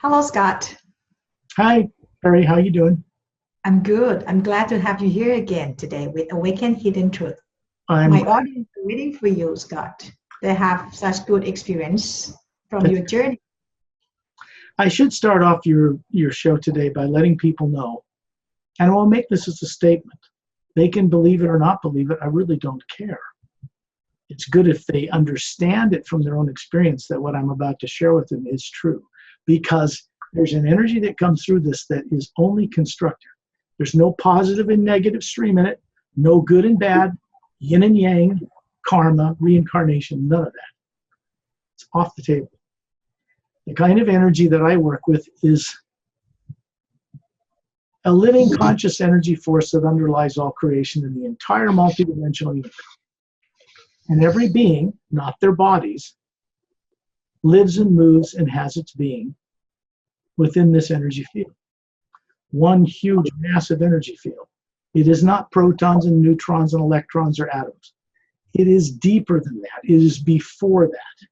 Hello, Scott. Hi, Perry. How you doing? I'm good. I'm glad to have you here again today with Awaken Hidden Truth. I'm My glad. audience is waiting for you, Scott. They have such good experience from your journey. I should start off your show today by letting people know, and I'll make this as a statement. They can believe it or not believe it. I really don't care. It's good if they understand it from their own experience that what I'm about to share with them is true, because there's an energy that comes through this that is only constructive. There's no positive and negative stream in it, no good and bad, yin and yang, karma, reincarnation, none of that. It's off the table. The kind of energy that I work with is a living conscious energy force that underlies all creation in the entire multidimensional universe. And every being, not their bodies, lives and moves and has its being within this energy field. One huge, massive energy field. It is not protons and neutrons and electrons or atoms. It is deeper than that. It is before that.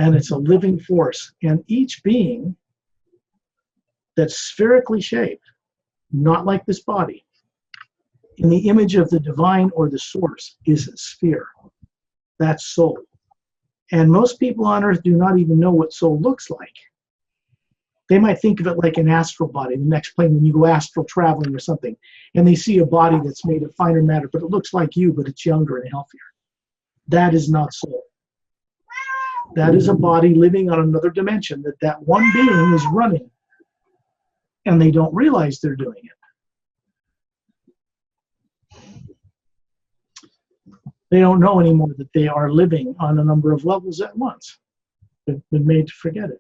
And it's a living force. And each being that's spherically shaped, not like this body, in the image of the divine or the source, is a sphere. That's soul. And most people on earth do not even know what soul looks like. They might think of it like an astral body, the next plane when you go astral traveling or something, and they see a body that's made of finer matter, but it looks like you, but it's younger and healthier. That is not soul. That is a body living on another dimension that one being is running, and they don't realize they're doing it. They don't know anymore that they are living on a number of levels at once. They've been made to forget it.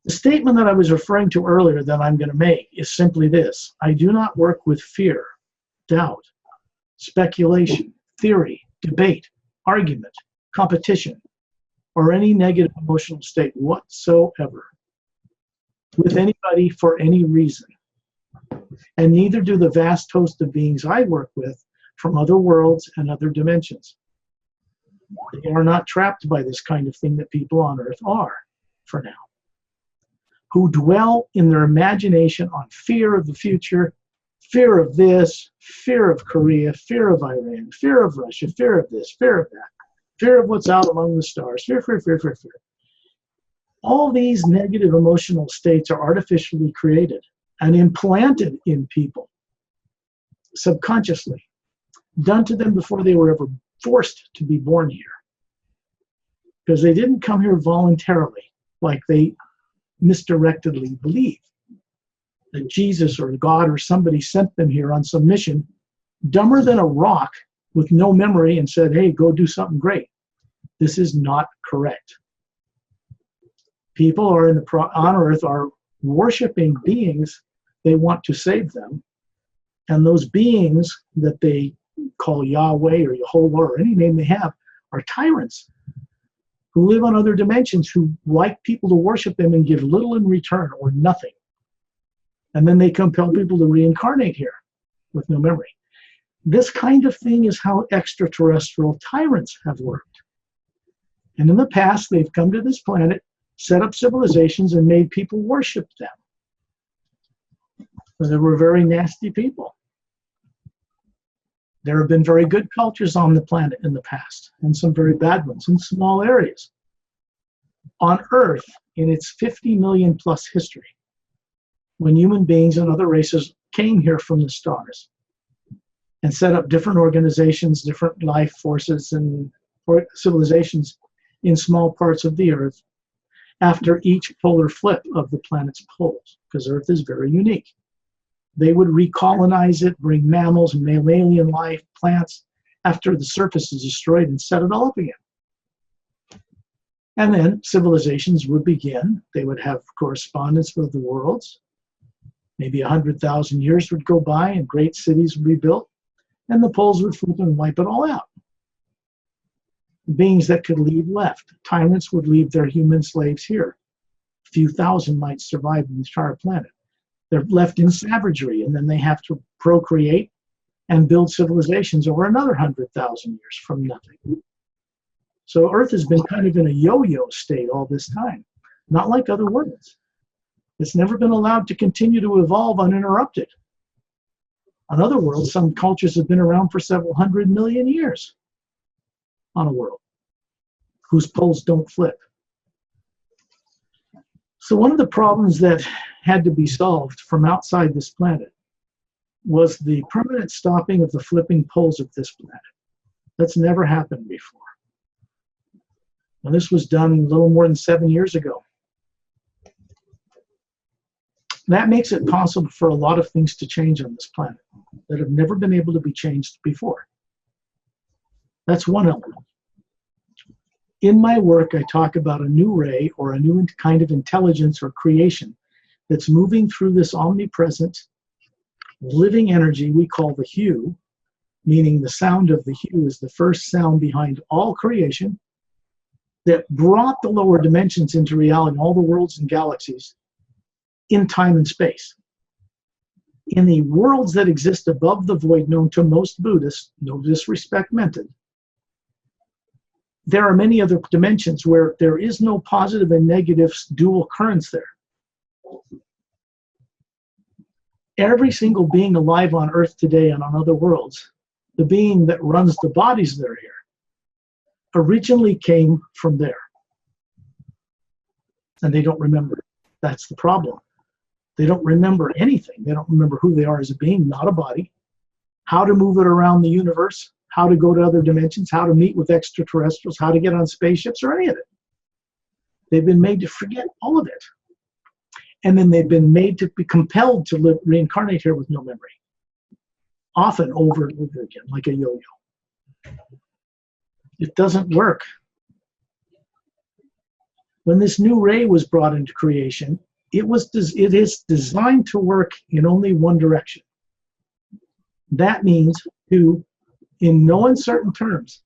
The statement that I was referring to earlier that I'm going to make is simply this. I do not work with fear, doubt, speculation, theory, debate, argument, competition, or any negative emotional state whatsoever with anybody for any reason. And neither do the vast host of beings I work with from other worlds and other dimensions. They are not trapped by this kind of thing that people on earth are, for now, who dwell in their imagination on fear of the future, fear of this, fear of Korea, fear of Iran, fear of Russia, fear of this, fear of that, fear of what's out among the stars, fear, fear, fear, fear, fear. All these negative emotional states are artificially created and implanted in people subconsciously, done to them before they were ever forced to be born here. Because they didn't come here voluntarily, like they misdirectedly believe that Jesus or God or somebody sent them here on some mission, dumber than a rock with no memory, and said, hey, go do something great. This is not correct. People are on earth are worshiping beings. They want to save them. And those beings that they call Yahweh or Jehovah or any name they have are tyrants who live on other dimensions, who like people to worship them and give little in return or nothing. And then they compel people to reincarnate here with no memory. This kind of thing is how extraterrestrial tyrants have worked. And in the past, they've come to this planet, set up civilizations, and made people worship them. But they were very nasty people. There have been very good cultures on the planet in the past, and some very bad ones in small areas. On Earth, in its 50 million plus history, when human beings and other races came here from the stars and set up different organizations, different life forces and civilizations in small parts of the Earth, after each polar flip of the planet's poles, because Earth is very unique. They would recolonize it, bring mammals, mammalian life, plants, after the surface is destroyed, and set it all up again. And then civilizations would begin. They would have correspondence with the worlds. Maybe 100,000 years would go by, and great cities would be built, and the poles would flip and wipe it all out. Beings that could leave left. Tyrants would leave their human slaves here. A few thousand might survive the entire planet. They're left in savagery, and then they have to procreate and build civilizations over another 100,000 years from nothing. So Earth has been kind of in a yo-yo state all this time, not like other worlds. It's never been allowed to continue to evolve uninterrupted. On other worlds, some cultures have been around for several 100 million years on a world whose poles don't flip. So one of the problems that had to be solved from outside this planet was the permanent stopping of the flipping poles of this planet. That's never happened before. And this was done a little more than 7 years ago. That makes it possible for a lot of things to change on this planet that have never been able to be changed before. That's one element. In my work, I talk about a new ray or a new kind of intelligence or creation that's moving through this omnipresent living energy we call the hue, meaning the sound of the hue is the first sound behind all creation that brought the lower dimensions into reality, all the worlds and galaxies, in time and space. In the worlds that exist above the void known to most Buddhists, no disrespect meant, there are many other dimensions where there is no positive and negative dual currents there. Every single being alive on Earth today and on other worlds, the being that runs the bodies that are here, originally came from there. And they don't remember. That's the problem. They don't remember anything. They don't remember who they are as a being, not a body, how to move it around the universe, how to go to other dimensions, how to meet with extraterrestrials, how to get on spaceships, or any of it. They've been made to forget all of it. And then they've been made to be compelled to reincarnate here with no memory. Often over and over again, like a yo-yo. It doesn't work. When this new ray was brought into creation, it is designed to work in only one direction. That means to, in no uncertain terms,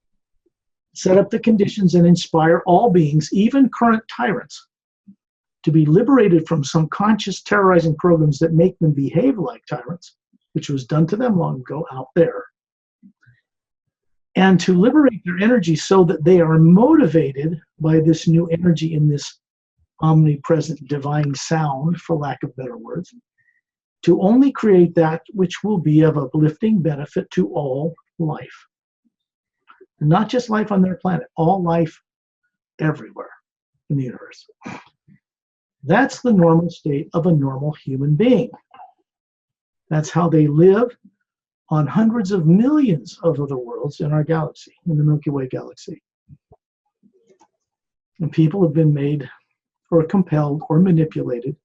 set up the conditions and inspire all beings, even current tyrants, to be liberated from some conscious terrorizing programs that make them behave like tyrants, which was done to them long ago out there, and to liberate their energy so that they are motivated by this new energy in this omnipresent divine sound, for lack of better words, to only create that which will be of uplifting benefit to all life. And not just life on their planet, all life everywhere in the universe. That's the normal state of a normal human being. That's how they live on hundreds of millions of other worlds in our galaxy, in the Milky Way galaxy. And people have been made or compelled or manipulated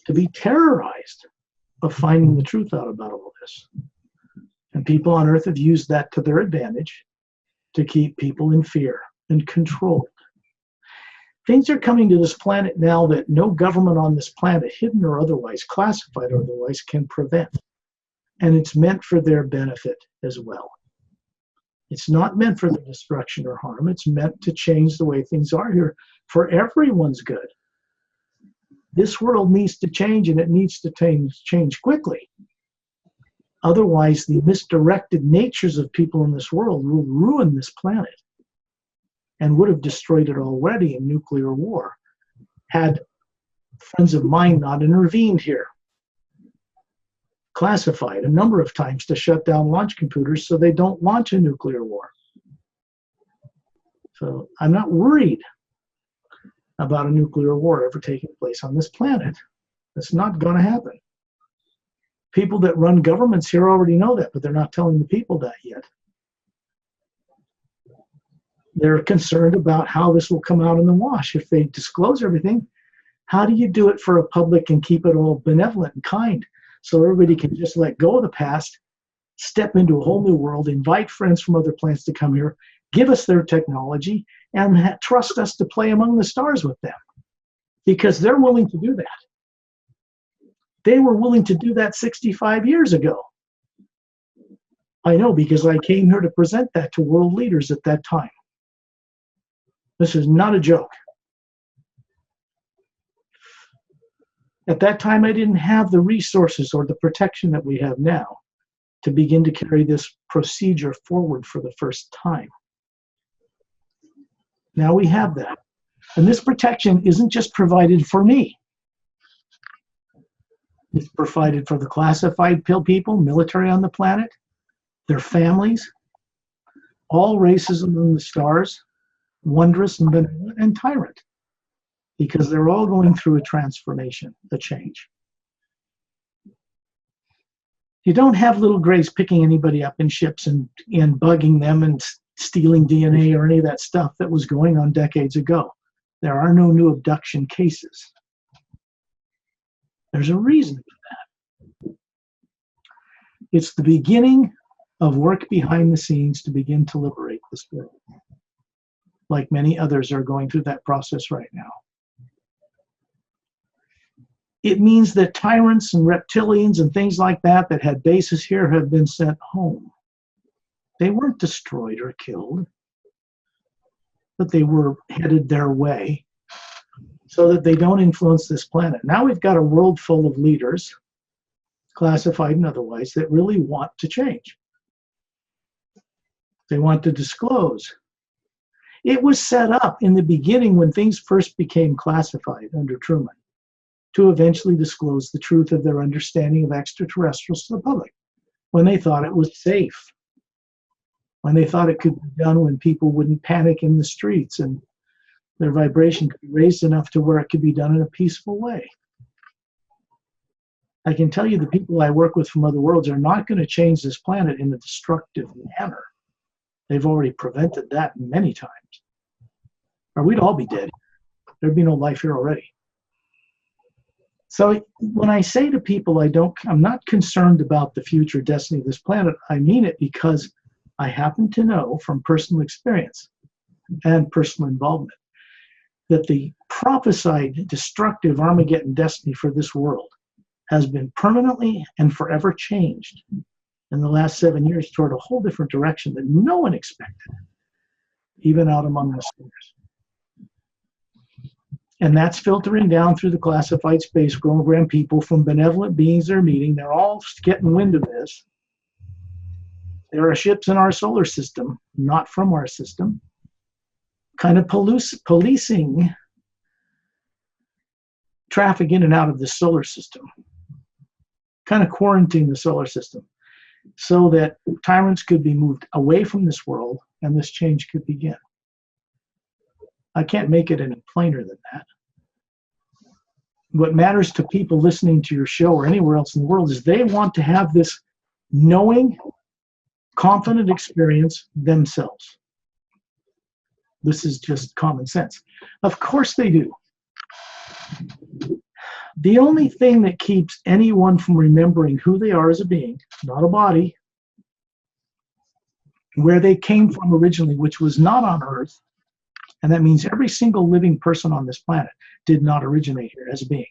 to be terrorized of finding the truth out about all this. And people on Earth have used that to their advantage to keep people in fear and controlled. Things are coming to this planet now that no government on this planet, hidden or otherwise, classified or otherwise, can prevent. And it's meant for their benefit as well. It's not meant for their destruction or harm. It's meant to change the way things are here for everyone's good. This world needs to change, and it needs to change quickly. Otherwise, the misdirected natures of people in this world will ruin this planet and would have destroyed it already in nuclear war had friends of mine not intervened here. Classified a number of times to shut down launch computers so they don't launch a nuclear war. So I'm not worried about a nuclear war ever taking place on this planet. That's not going to happen. People that run governments here already know that, but they're not telling the people that yet. They're concerned about how this will come out in the wash. If they disclose everything, how do you do it for a public and keep it all benevolent and kind so everybody can just let go of the past, step into a whole new world, invite friends from other planets to come here, give us their technology, and trust us to play among the stars with them? Because they're willing to do that. They were willing to do that 65 years ago. I know, because I came here to present that to world leaders at that time. This is not a joke. At that time, I didn't have the resources or the protection that we have now to begin to carry this procedure forward for the first time. Now we have that. And this protection isn't just provided for me. It's provided for the classified people, military on the planet, their families, all races among the stars, wondrous and benevolent and tyrant, because they're all going through a transformation, a change. You don't have little grays picking anybody up in ships and bugging them and stealing DNA or any of that stuff that was going on decades ago. There are no new abduction cases. There's a reason for that. It's the beginning of work behind the scenes to begin to liberate this world. Like many others are going through that process right now. It means that tyrants and reptilians and things like that that had bases here have been sent home. They weren't destroyed or killed, but they were headed their way so that they don't influence this planet. Now we've got a world full of leaders, classified and otherwise, that really want to change. They want to disclose. It was set up in the beginning when things first became classified under Truman to eventually disclose the truth of their understanding of extraterrestrials to the public, when they thought it was safe, when they thought it could be done when people wouldn't panic in the streets and their vibration could be raised enough to where it could be done in a peaceful way. I can tell you the people I work with from other worlds are not going to change this planet in a destructive manner. They've already prevented that many times. Or we'd all be dead. There'd be no life here already. So when I say to people I'm not concerned about the future destiny of this planet, I mean it because I happen to know from personal experience and personal involvement that the prophesied destructive Armageddon destiny for this world has been permanently and forever changed in the last 7 years toward a whole different direction that no one expected, even out among the stars. And that's filtering down through the classified space program. People from benevolent beings they're meeting, they're all getting wind of this. There are ships in our solar system, not from our system, kind of policing traffic in and out of the solar system, kind of quarantining the solar system so that tyrants could be moved away from this world and this change could begin. I can't make it any plainer than that. What matters to people listening to your show or anywhere else in the world is they want to have this knowing, confident experience themselves. This is just common sense. Of course they do. The only thing that keeps anyone from remembering who they are as a being, not a body, where they came from originally, which was not on Earth, and that means every single living person on this planet did not originate here as a being.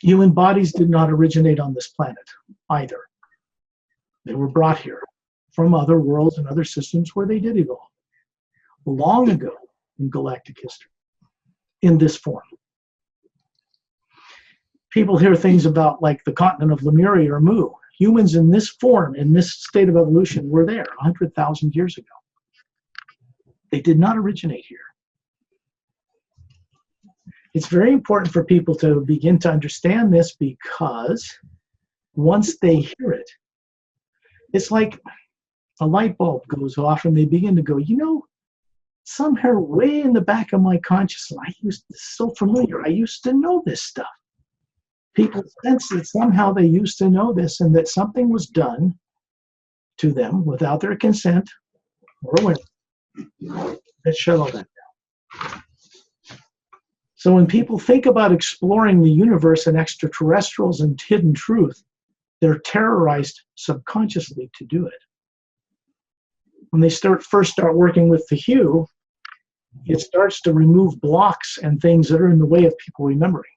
Human bodies did not originate on this planet either. They were brought here from other worlds and other systems where they did evolve long ago in galactic history in this form. People hear things about like the continent of Lemuria or Mu. Humans in this form, in this state of evolution, were there 100,000 years ago. They did not originate here. It's very important for people to begin to understand this because once they hear it, it's like a light bulb goes off and they begin to go, you know, somewhere way in the back of my consciousness, this is so familiar. I used to know this stuff. People sense that somehow they used to know this and that something was done to them without their consent or awareness. Let's shut all that down. So when people think about exploring the universe and extraterrestrials and hidden truth, they're terrorized subconsciously to do it. When they first start working with the hue, it starts to remove blocks and things that are in the way of people remembering.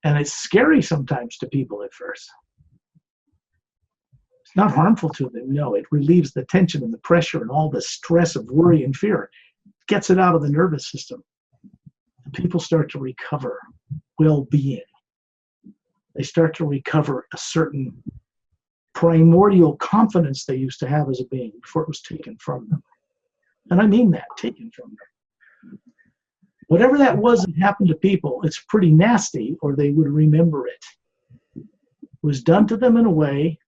And it's scary sometimes to people at first. It's not harmful to them, no. It relieves the tension and the pressure and all the stress of worry and fear. It gets it out of the nervous system. And people start to recover well-being. They start to recover a certain primordial confidence they used to have as a being before it was taken from them. And I mean that, taken from them. Whatever that was that happened to people, it's pretty nasty, or they would remember it. It was done to them in a way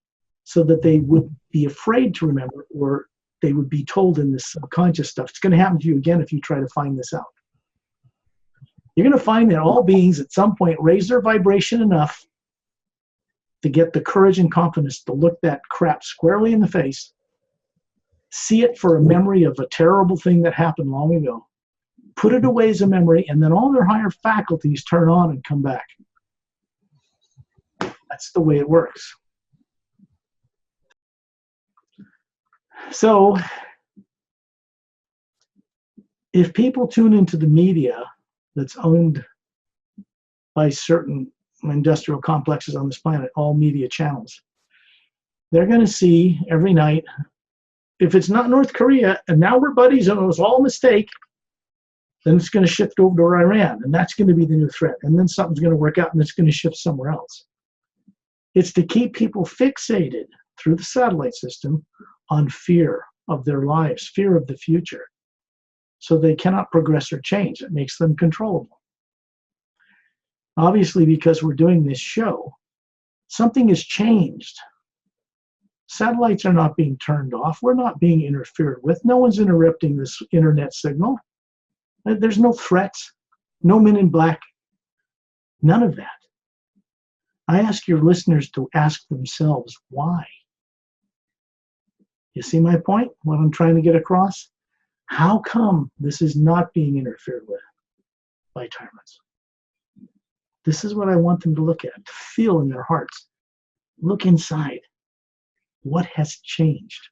so that they would be afraid to remember, or they would be told in this subconscious stuff. It's going to happen to you again if you try to find this out. You're going to find that all beings at some point raise their vibration enough to get the courage and confidence to look that crap squarely in the face, see it for a memory of a terrible thing that happened long ago, put it away as a memory, and then all their higher faculties turn on and come back. That's the way it works. So, if people tune into the media that's owned by certain industrial complexes on this planet, all media channels, they're going to see every night, if it's not North Korea, and now we're buddies and it was all a mistake, then it's going to shift over to Iran, and that's going to be the new threat. And then something's going to work out, and it's going to shift somewhere else. It's to keep people fixated through the satellite system on fear of their lives, fear of the future, so they cannot progress or change. It makes them controllable. Obviously, because we're doing this show, something has changed. Satellites are not being turned off. We're not being interfered with. No one's interrupting this internet signal. There's no threats, no men in black, none of that. I ask your listeners to ask themselves why. You see my point, what I'm trying to get across? How come this is not being interfered with by tyrants? This is what I want them to look at, to feel in their hearts. Look inside. What has changed?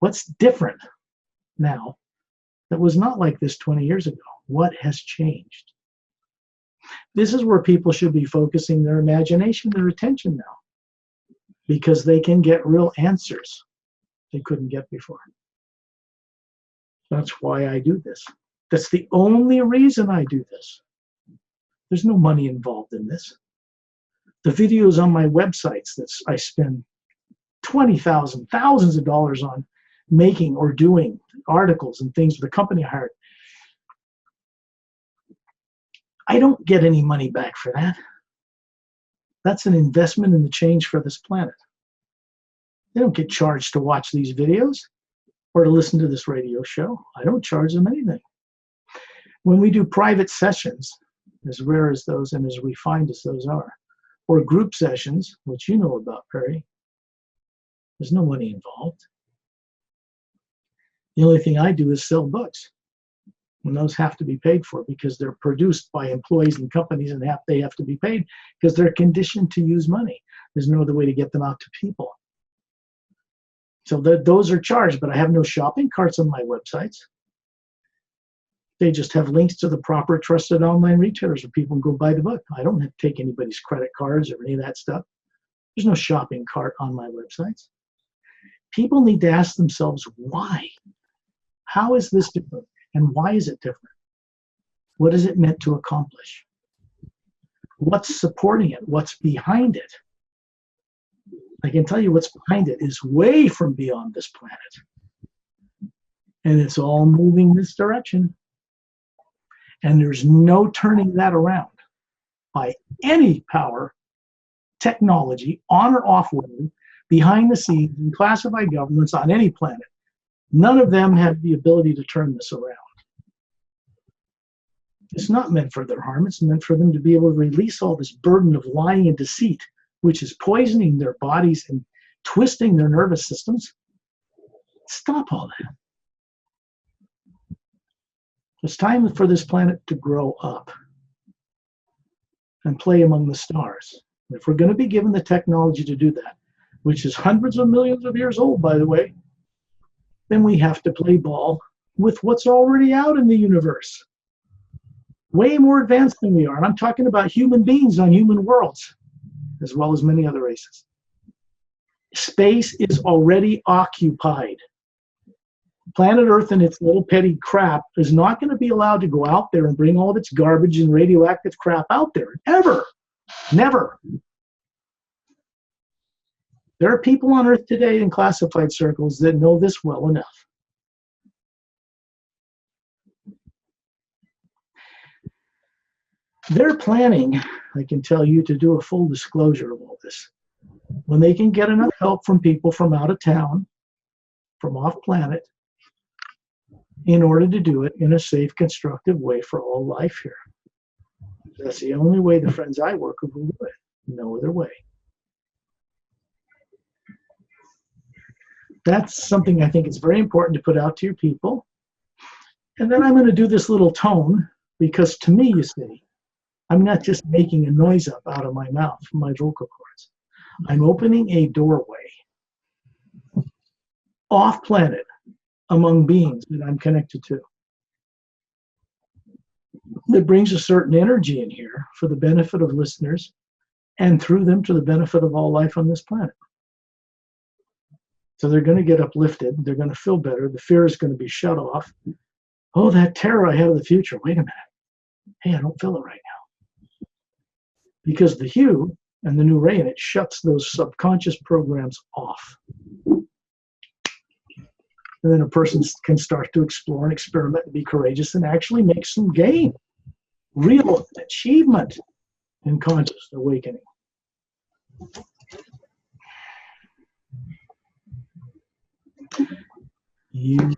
What's different now that was not like this 20 years ago? What has changed? This is where people should be focusing their imagination, their attention now, because they can get real answers they couldn't get before. That's why I do this. That's the only reason I do this. There's no money involved in this. The videos on my websites that I spend thousands of dollars on making or doing articles and things for the company I hired, I don't get any money back for that. That's an investment in the change for this planet. They don't get charged to watch these videos or to listen to this radio show. I don't charge them anything. When we do private sessions, as rare as those and as refined as those are, or group sessions, which you know about, Perry, there's no money involved. The only thing I do is sell books. And those have to be paid for because they're produced by employees and companies, and they have to be paid because they're conditioned to use money. There's no other way to get them out to people. So those are charged, but I have no shopping carts on my websites. They just have links to the proper trusted online retailers where people can go buy the book. I don't have to take anybody's credit cards or any of that stuff. There's no shopping cart on my websites. People need to ask themselves why. How is this different? And why is it different? What is it meant to accomplish? What's supporting it? What's behind it? I can tell you what's behind it is way from beyond this planet. And it's all moving this direction. And there's no turning that around by any power, technology, on or off world, behind the scenes, in classified governments on any planet. None of them have the ability to turn this around. It's not meant for their harm. It's meant for them to be able to release all this burden of lying and deceit, which is poisoning their bodies and twisting their nervous systems. Stop all that. It's time for this planet to grow up and play among the stars. If we're going to be given the technology to do that, which is hundreds of millions of years old, by the way, then we have to play ball with what's already out in the universe. Way more advanced than we are. And I'm talking about human beings on human worlds, as well as many other races. Space is already occupied. Planet Earth and its little petty crap is not going to be allowed to go out there and bring all of its garbage and radioactive crap out there. Ever. Never. There are people on Earth today in classified circles that know this well enough. They're planning, I can tell you, to do a full disclosure of all this. When they can get enough help from people from out of town, from off planet, in order to do it in a safe, constructive way for all life here. That's the only way the friends I work with will do it. No other way. That's something I think is very important to put out to your people. And then I'm going to do this little tone because to me, you see, I'm not just making a noise up out of my mouth from my vocal cords. I'm opening a doorway off planet among beings that I'm connected to. That brings a certain energy in here for the benefit of listeners and through them to the benefit of all life on this planet. So they're going to get uplifted. They're going to feel better. The fear is going to be shut off. Oh, that terror I have of the future. Wait a minute. Hey, I don't feel it right now. Because the hue and the new ray in it shuts those subconscious programs off. And then a person can start to explore and experiment and be courageous and actually make some gain. Real achievement in conscious awakening. You.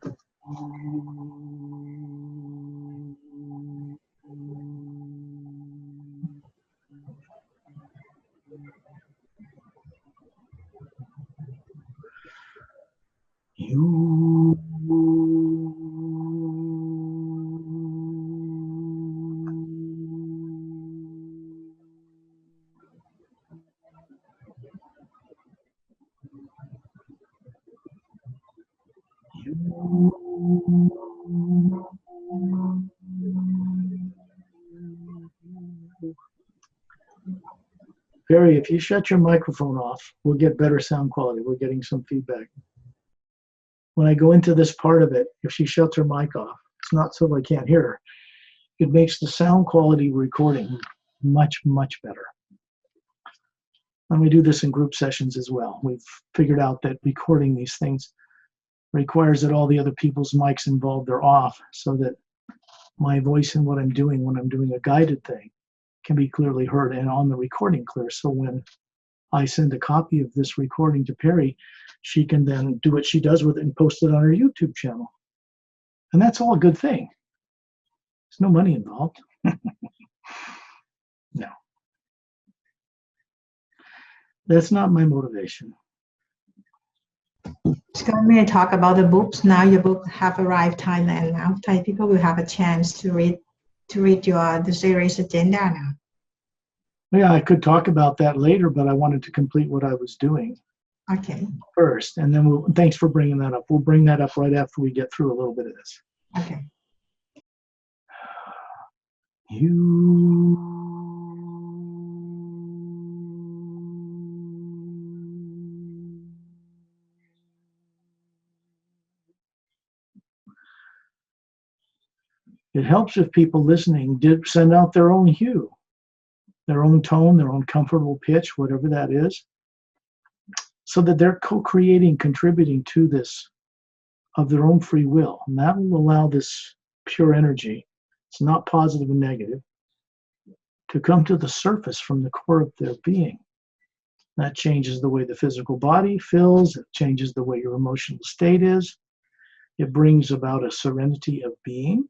Barry, if you shut your microphone off, we'll get better sound quality. We're getting some feedback. When I go into this part of it, if she shuts her mic off, it's not so I can't hear her. It makes the sound quality recording much, much better. And we do this in group sessions as well. We've figured out that recording these things requires that all the other people's mics involved are off so that my voice and what I'm doing when I'm doing a guided thing can be clearly heard and on the recording clear. So when I send a copy of this recording to Perry, she can then do what she does with it and post it on her YouTube channel. And that's all a good thing. There's no money involved. No. That's not my motivation. May I talk about the books? Now your book have arrived Thailand now. Thai people will have a chance to read the series agenda now. Yeah, I could talk about that later, but I wanted to complete what I was doing. Okay. First, and then thanks for bringing that up. We'll bring that up right after we get through a little bit of this. Okay. It helps if people listening did send out their own hue, their own tone, their own comfortable pitch, whatever that is, so that they're co-creating, contributing to this of their own free will. And that will allow this pure energy, it's not positive and negative, to come to the surface from the core of their being. That changes the way the physical body feels. It changes the way your emotional state is. It brings about a serenity of being.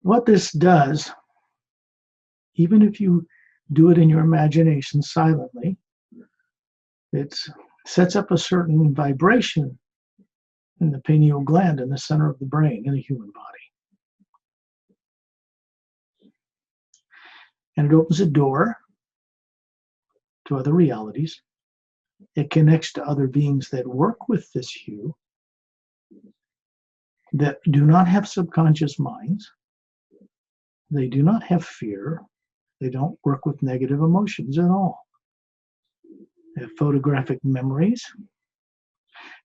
what this does, even if you do it in your imagination silently, it sets up a certain vibration in the pineal gland in the center of the brain in the human body. And it opens a door to other realities. It connects to other beings that work with this hue, that do not have subconscious minds. They do not have fear. They don't work with negative emotions at all. They have photographic memories.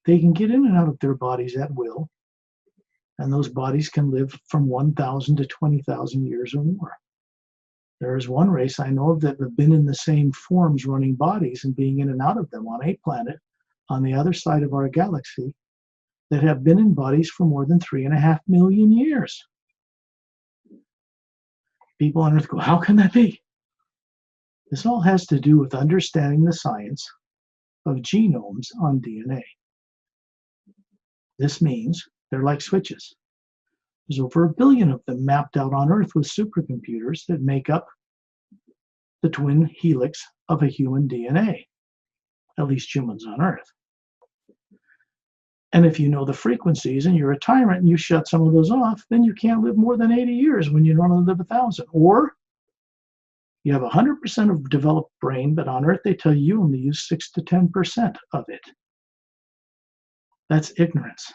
They can get in and out of their bodies at will, and those bodies can live from 1,000 to 20,000 years or more. There is one race I know of that have been in the same forms, running bodies and being in and out of them on a planet on the other side of our galaxy, that have been in bodies for more than 3.5 million years. People on Earth go, how can that be? This all has to do with understanding the science of genomes on DNA. This means they're like switches. There's over 1 billion of them mapped out on Earth with supercomputers that make up the twin helix of a human DNA, at least humans on Earth. And if you know the frequencies and you're a tyrant and you shut some of those off, then you can't live more than 80 years when you normally live 1,000. Or you have 100% of developed brain, but on Earth they tell you only use 6 to 10% of it. That's ignorance.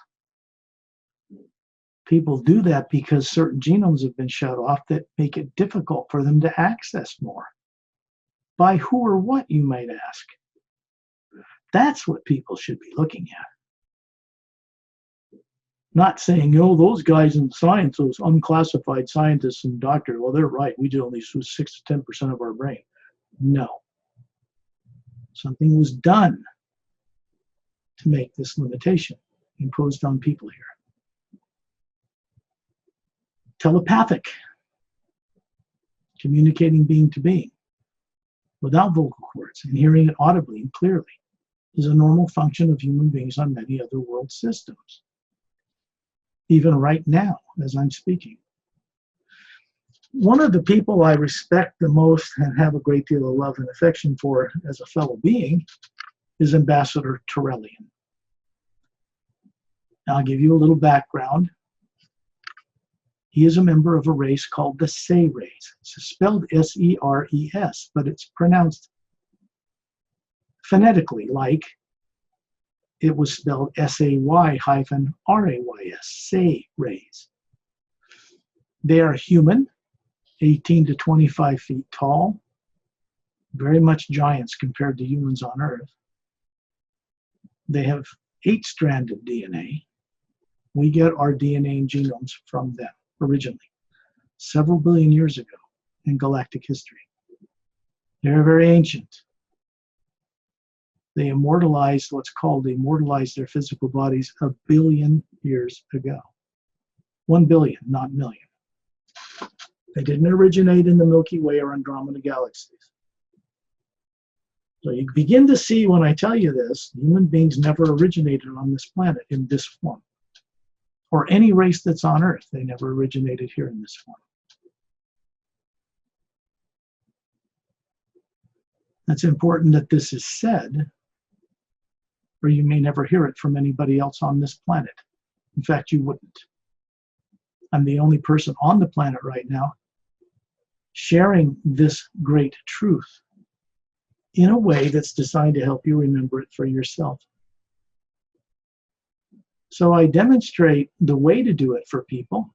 People do that because certain genomes have been shut off that make it difficult for them to access more. By who or what, you might ask? That's what people should be looking at. Not saying, those guys in science, those unclassified scientists and doctors, well, they're right. We do only use 6 to 10% of our brain. No. Something was done to make this limitation imposed on people here. Telepathic, communicating being to being without vocal cords and hearing it audibly and clearly is a normal function of human beings on many other world systems. Even right now, as I'm speaking. One of the people I respect the most and have a great deal of love and affection for as a fellow being is Ambassador Turellian. Now, I'll give you a little background. He is a member of a race called the Say race. It's spelled S-E-R-E-S, but it's pronounced phonetically like it was spelled S-A-Y-R-A-Y-S, Say rays. They are human, 18 to 25 feet tall, very much giants compared to humans on Earth. They have 8-stranded DNA. We get our DNA and genomes from them originally, several billion years ago in galactic history. They're very ancient. They immortalized their physical bodies 1 billion years ago. 1 billion, not million. They didn't originate in the Milky Way or Andromeda galaxies. So you begin to see when I tell you this, human beings never originated on this planet in this form. Or any race that's on Earth, they never originated here in this form. It's important that this is said, or you may never hear it from anybody else on this planet. In fact, you wouldn't. I'm the only person on the planet right now sharing this great truth in a way that's designed to help you remember it for yourself. So I demonstrate the way to do it for people.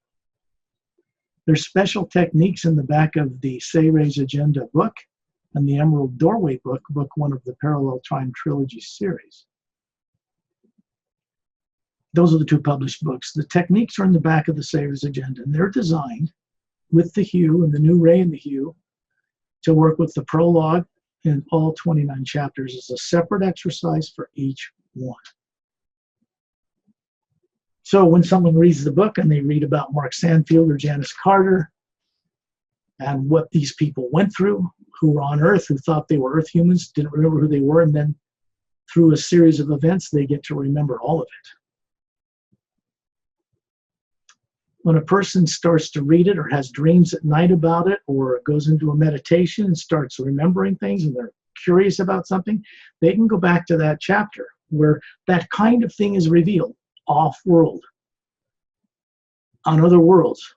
There's special techniques in the back of the Say Ray's Agenda book and the Emerald Doorway book, book 1 of the Parallel Time Trilogy series. Those are the 2 published books. The techniques are in the back of the Say Ray's Agenda, and they're designed with the hue and the new ray and the hue to work with the prologue and all 29 chapters as a separate exercise for each one. So when someone reads the book and they read about Mark Sanfield or Janice Carter and what these people went through, who were on Earth, who thought they were Earth humans, didn't remember who they were, and then through a series of events, they get to remember all of it. When a person starts to read it or has dreams at night about it or goes into a meditation and starts remembering things and they're curious about something, they can go back to that chapter where that kind of thing is revealed off-world, on other worlds.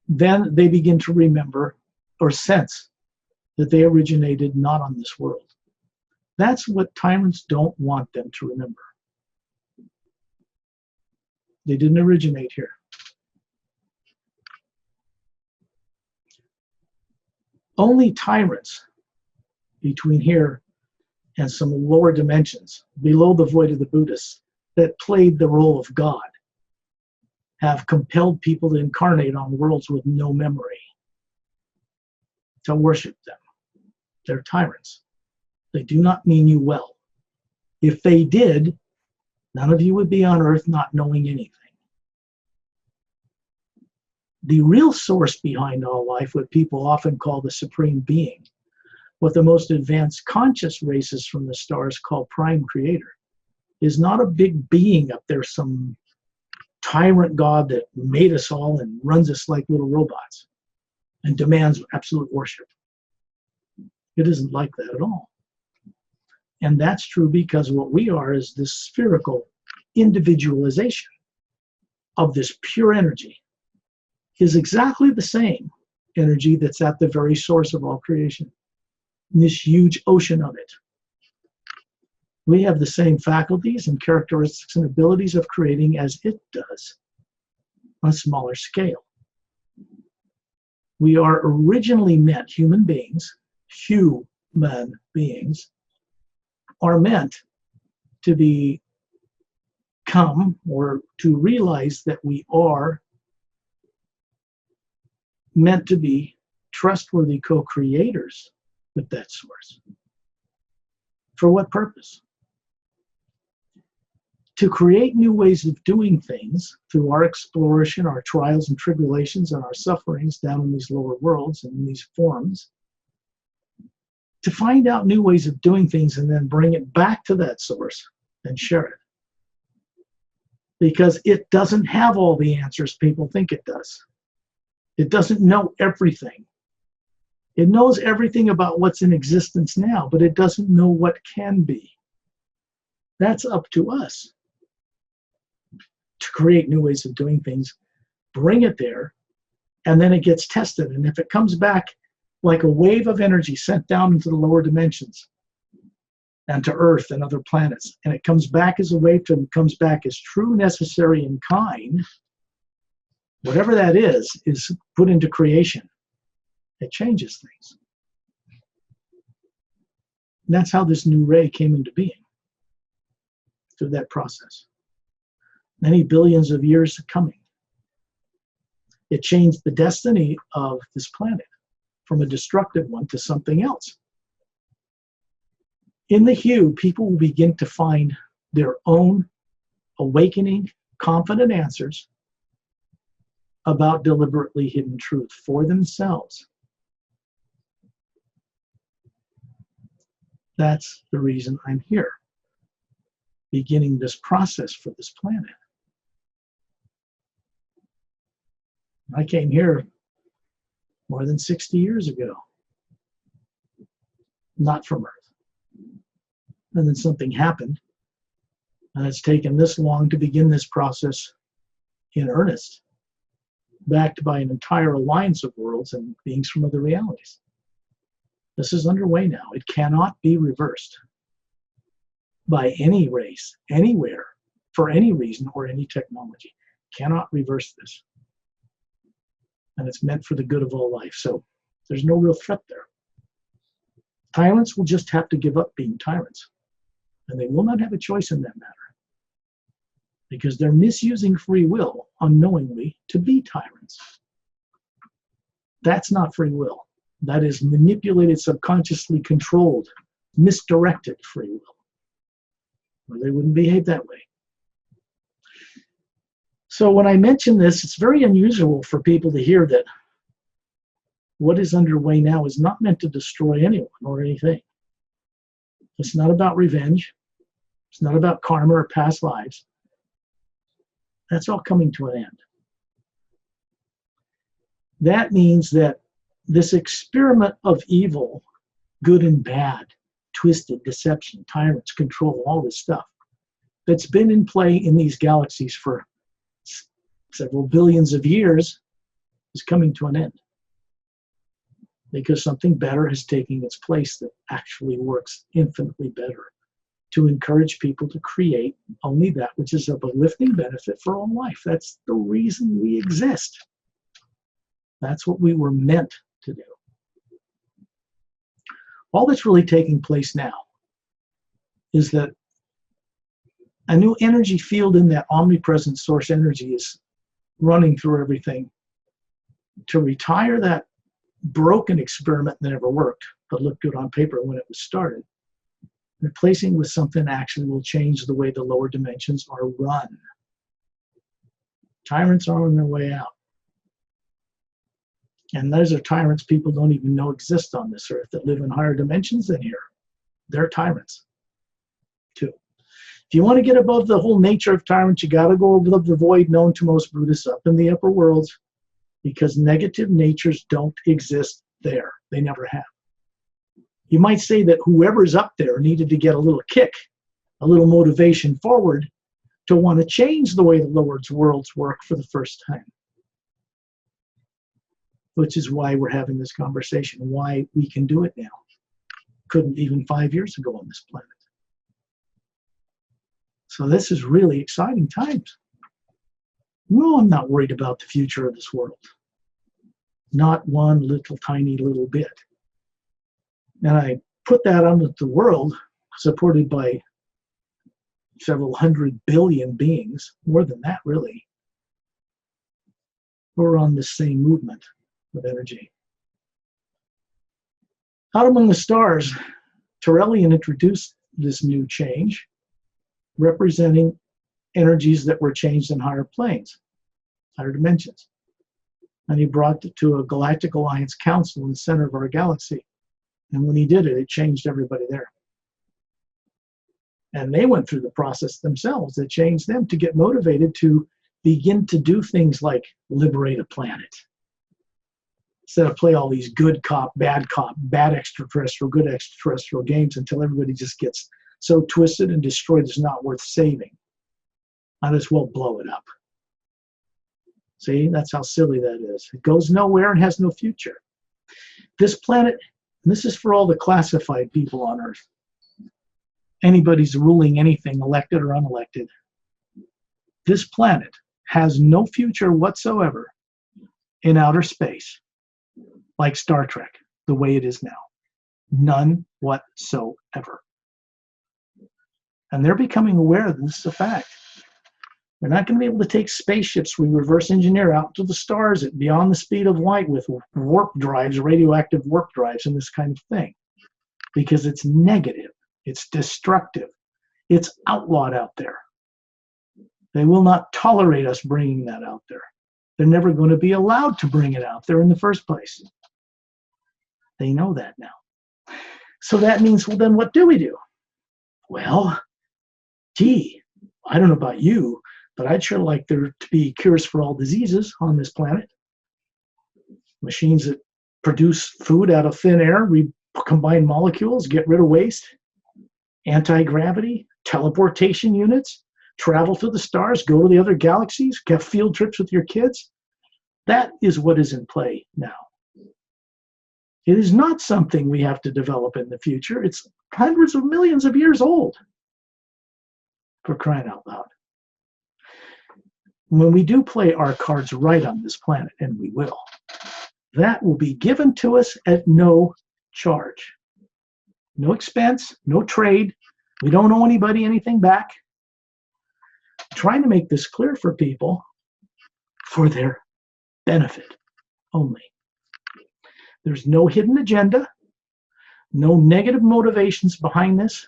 Then they begin to remember or sense that they originated not on this world. That's what tyrants don't want them to remember. They didn't originate here. Only tyrants between here and some lower dimensions, below the void of the Buddhists, that played the role of God, have compelled people to incarnate on worlds with no memory, to worship them. They're tyrants. They do not mean you well. If they did, none of you would be on earth not knowing anything. The real source behind all life, what people often call the Supreme Being, what the most advanced conscious races from the stars call Prime Creator, is not a big being up there, some tyrant God that made us all and runs us like little robots and demands absolute worship. It isn't like that at all. And that's true because what we are is this spherical individualization of this pure energy is exactly the same energy that's at the very source of all creation, this huge ocean of it. We have the same faculties and characteristics and abilities of creating as it does on a smaller scale. We are originally meant, human beings are meant to become or to realize that we are meant to be trustworthy co-creators with that source. For what purpose? To create new ways of doing things through our exploration, our trials and tribulations, and our sufferings down in these lower worlds and in these forms. To find out new ways of doing things and then bring it back to that source and share it. Because it doesn't have all the answers people think it does. It doesn't know everything. It knows everything about what's in existence now, but it doesn't know what can be. That's up to us to create new ways of doing things, bring it there, and then it gets tested. And if it comes back like a wave of energy sent down into the lower dimensions and to Earth and other planets, and it comes back as a wave and comes back as true, necessary, and kind, whatever that is put into creation. It changes things. And that's how this new ray came into being, through that process. Many billions of years coming. It changed the destiny of this planet from a destructive one to something else. In the hue, people will begin to find their own awakening, confident answers about deliberately hidden truth for themselves. That's the reason I'm here, beginning this process for this planet. I came here more than 60 years ago, not from Earth. And then something happened, and it's taken this long to begin this process in earnest, backed by an entire alliance of worlds and beings from other realities. This is underway now. It cannot be reversed by any race, anywhere, for any reason or any technology. Cannot reverse this. And it's meant for the good of all life. So there's no real threat there. Tyrants will just have to give up being tyrants. And they will not have a choice in that matter. Because they're misusing free will unknowingly to be tyrants. That's not free will. That is manipulated, subconsciously controlled, misdirected free will. Or they wouldn't behave that way. So when I mention this, it's very unusual for people to hear that what is underway now is not meant to destroy anyone or anything. It's not about revenge. It's not about karma or past lives. That's all coming to an end. That means that this experiment of evil, good and bad, twisted, deception, tyrants, control, all this stuff that's been in play in these galaxies for several billions of years is coming to an end. Because something better is taking its place that actually works infinitely better to encourage people to create only that which is of a lifting benefit for all life. That's the reason we exist. That's what we were meant to do. All that's really taking place now is that a new energy field in that omnipresent source energy is running through everything to retire that broken experiment that never worked, but looked good on paper when it was started, replacing with something that actually will change the way the lower dimensions are run. Tyrants are on their way out. And those are tyrants people don't even know exist on this earth that live in higher dimensions than here. They're tyrants, too. If you want to get above the whole nature of tyrants, you got to go above the void known to most Buddhists up in the upper worlds, because negative natures don't exist there. They never have. You might say that whoever's up there needed to get a little kick, a little motivation forward to want to change the way the lower worlds work for the first time. Which is why we're having this conversation, why we can do it now. Couldn't even 5 years ago on this planet. So this is really exciting times. No, I'm not worried about the future of this world. Not one little tiny little bit. And I put that on with the world, supported by several 100 billion beings, more than that really. We're on the same movement of energy. Out among the stars, Terrellian introduced this new change, representing energies that were changed in higher planes, higher dimensions. And he brought it to a Galactic Alliance Council in the center of our galaxy. And when he did it, it changed everybody there. And they went through the process themselves. It changed them to get motivated to begin to do things like liberate a planet. Instead of play all these good cop, bad extraterrestrial, good extraterrestrial games until everybody just gets so twisted and destroyed it's not worth saving. Might as well blow it up. See, that's how silly that is. It goes nowhere and has no future. This planet, and this is for all the classified people on Earth. Anybody's ruling anything, elected or unelected. This planet has no future whatsoever in outer space, like Star Trek, the way it is now. None whatsoever. And they're becoming aware that this is a fact. They're not going to be able to take spaceships we reverse engineer out to the stars at beyond the speed of light with warp drives, radioactive warp drives, and this kind of thing. Because it's negative. It's destructive. It's outlawed out there. They will not tolerate us bringing that out there. They're never going to be allowed to bring it out there in the first place. They know that now. So that means, well, then what do we do? Well, gee, I don't know about you, but I'd sure like there to be cures for all diseases on this planet. Machines that produce food out of thin air, recombine molecules, get rid of waste, anti-gravity, teleportation units, travel to the stars, go to the other galaxies, get field trips with your kids. That is what is in play now. It is not something we have to develop in the future. It's hundreds of millions of years old, for crying out loud. When we do play our cards right on this planet, and we will, that will be given to us at no charge. No expense, no trade. We don't owe anybody anything back. I'm trying to make this clear for people for their benefit only. There's no hidden agenda, no negative motivations behind this,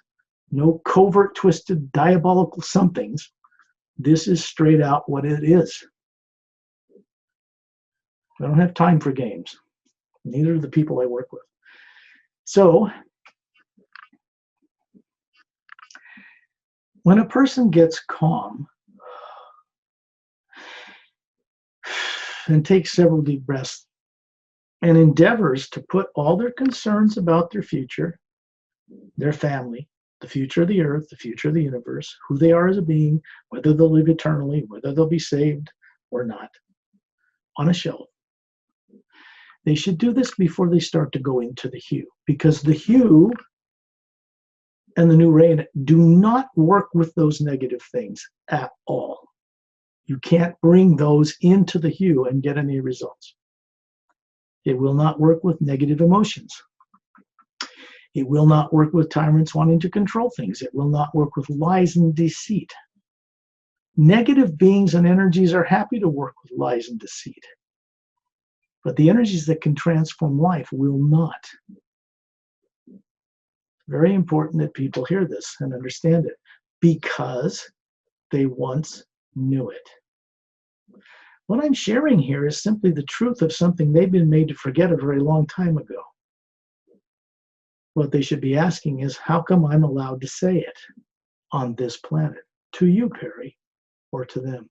no covert, twisted, diabolical somethings. This is straight out what it is. I don't have time for games. Neither do the people I work with. So, when a person gets calm, and takes several deep breaths and endeavors to put all their concerns about their future, their family, the future of the earth, the future of the universe, who they are as a being, whether they'll live eternally, whether they'll be saved or not, on a shelf. They should do this before they start to go into the hue, because the hue and the new rain do not work with those negative things at all. You can't bring those into the hue and get any results. It will not work with negative emotions. It will not work with tyrants wanting to control things. It will not work with lies and deceit. Negative beings and energies are happy to work with lies and deceit. But the energies that can transform life will not. Very important that people hear this and understand it, because they once knew it. What I'm sharing here is simply the truth of something they've been made to forget a very long time ago. What they should be asking is, how come I'm allowed to say it on this planet? To you, Perry, or to them?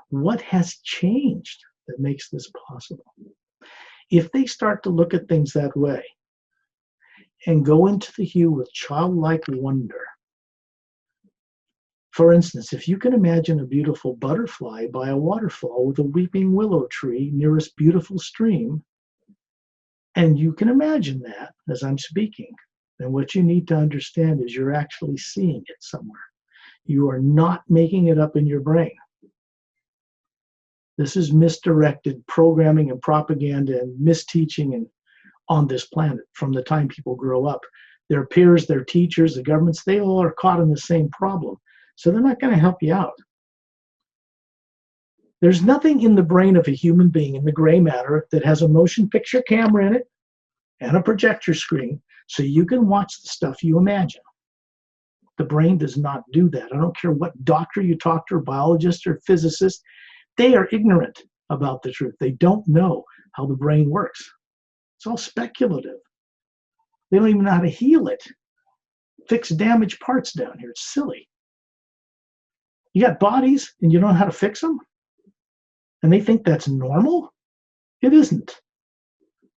What has changed that makes this possible? If they start to look at things that way and go into the hue with childlike wonder. For instance, if you can imagine a beautiful butterfly by a waterfall with a weeping willow tree near a beautiful stream, and you can imagine that as I'm speaking, then what you need to understand is you're actually seeing it somewhere. You are not making it up in your brain. This is misdirected programming and propaganda and misteaching and on this planet from the time people grow up. Their peers, their teachers, the governments, they all are caught in the same problem. So they're not going to help you out. There's nothing in the brain of a human being in the gray matter that has a motion picture camera in it and a projector screen so you can watch the stuff you imagine. The brain does not do that. I don't care what doctor you talk to, or biologist or physicist, they are ignorant about the truth. They don't know how the brain works. It's all speculative. They don't even know how to heal it. Fix damaged parts down here. It's silly. You got bodies and you don't know how to fix them? And they think that's normal? It isn't.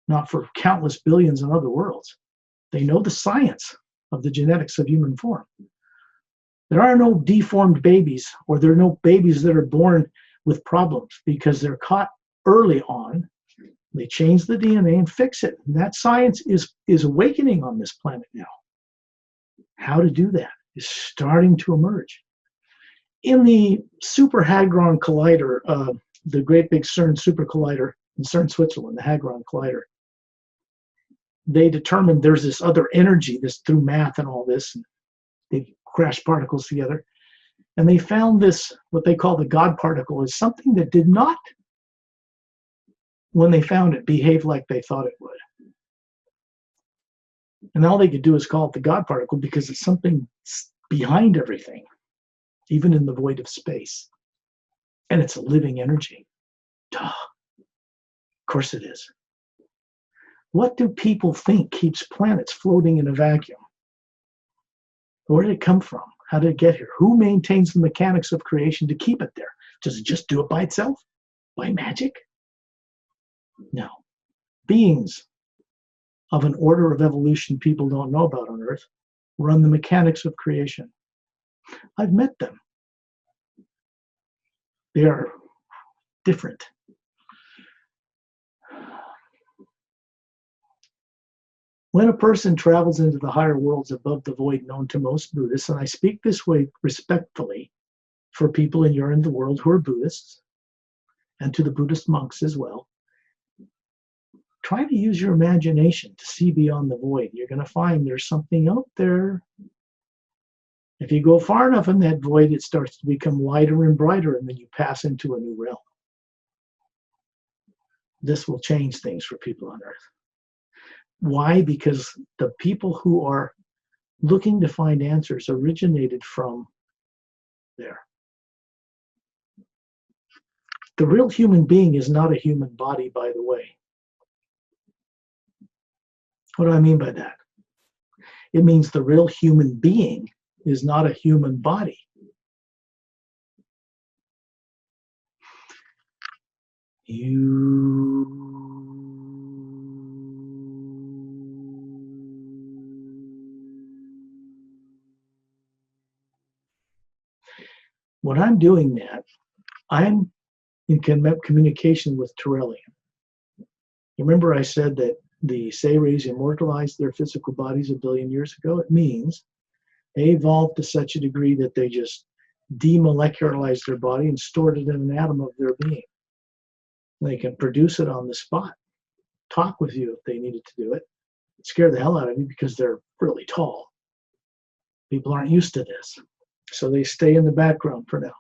Not for countless billions in other worlds. They know the science of the genetics of human form. There are no deformed babies, or there are no babies that are born with problems because they're caught early on. They change the DNA and fix it. And that science is awakening on this planet now. How to do that is starting to emerge. In the Super Hadron Collider, the great big CERN super collider in CERN, Switzerland, the Hadron Collider, they determined there's this other energy, this through math and all this, and they crash particles together. And they found this, what they call the God particle, is something that did not, when they found it, behave like they thought it would. And all they could do is call it the God particle because it's something behind everything, even in the void of space. And it's a living energy. Duh. Of course it is. What do people think keeps planets floating in a vacuum? Where did it come from? How did it get here? Who maintains the mechanics of creation to keep it there? Does it just do it by itself? By magic? No. Beings of an order of evolution people don't know about on Earth run the mechanics of creation. I've met them. They are different. When a person travels into the higher worlds above the void known to most Buddhists, and I speak this way respectfully for people in your end of the world who are Buddhists, and to the Buddhist monks as well, try to use your imagination to see beyond the void. You're going to find there's something out there. If you go far enough in that void, it starts to become lighter and brighter, and then you pass into a new realm. This will change things for people on Earth. Why? Because the people who are looking to find answers originated from there. The real human being is not a human body, by the way. What do I mean by that? It means the real human being is not a human body. When I'm doing that, I'm in communication with Turelian. You remember I said that the Sayres immortalized their physical bodies 1 billion years ago? It means they evolved to such a degree that they just demolecularized their body and stored it in an atom of their being. They can produce it on the spot, talk with you if they needed to do it, scare the hell out of you because they're really tall. People aren't used to this, so they stay in the background for now.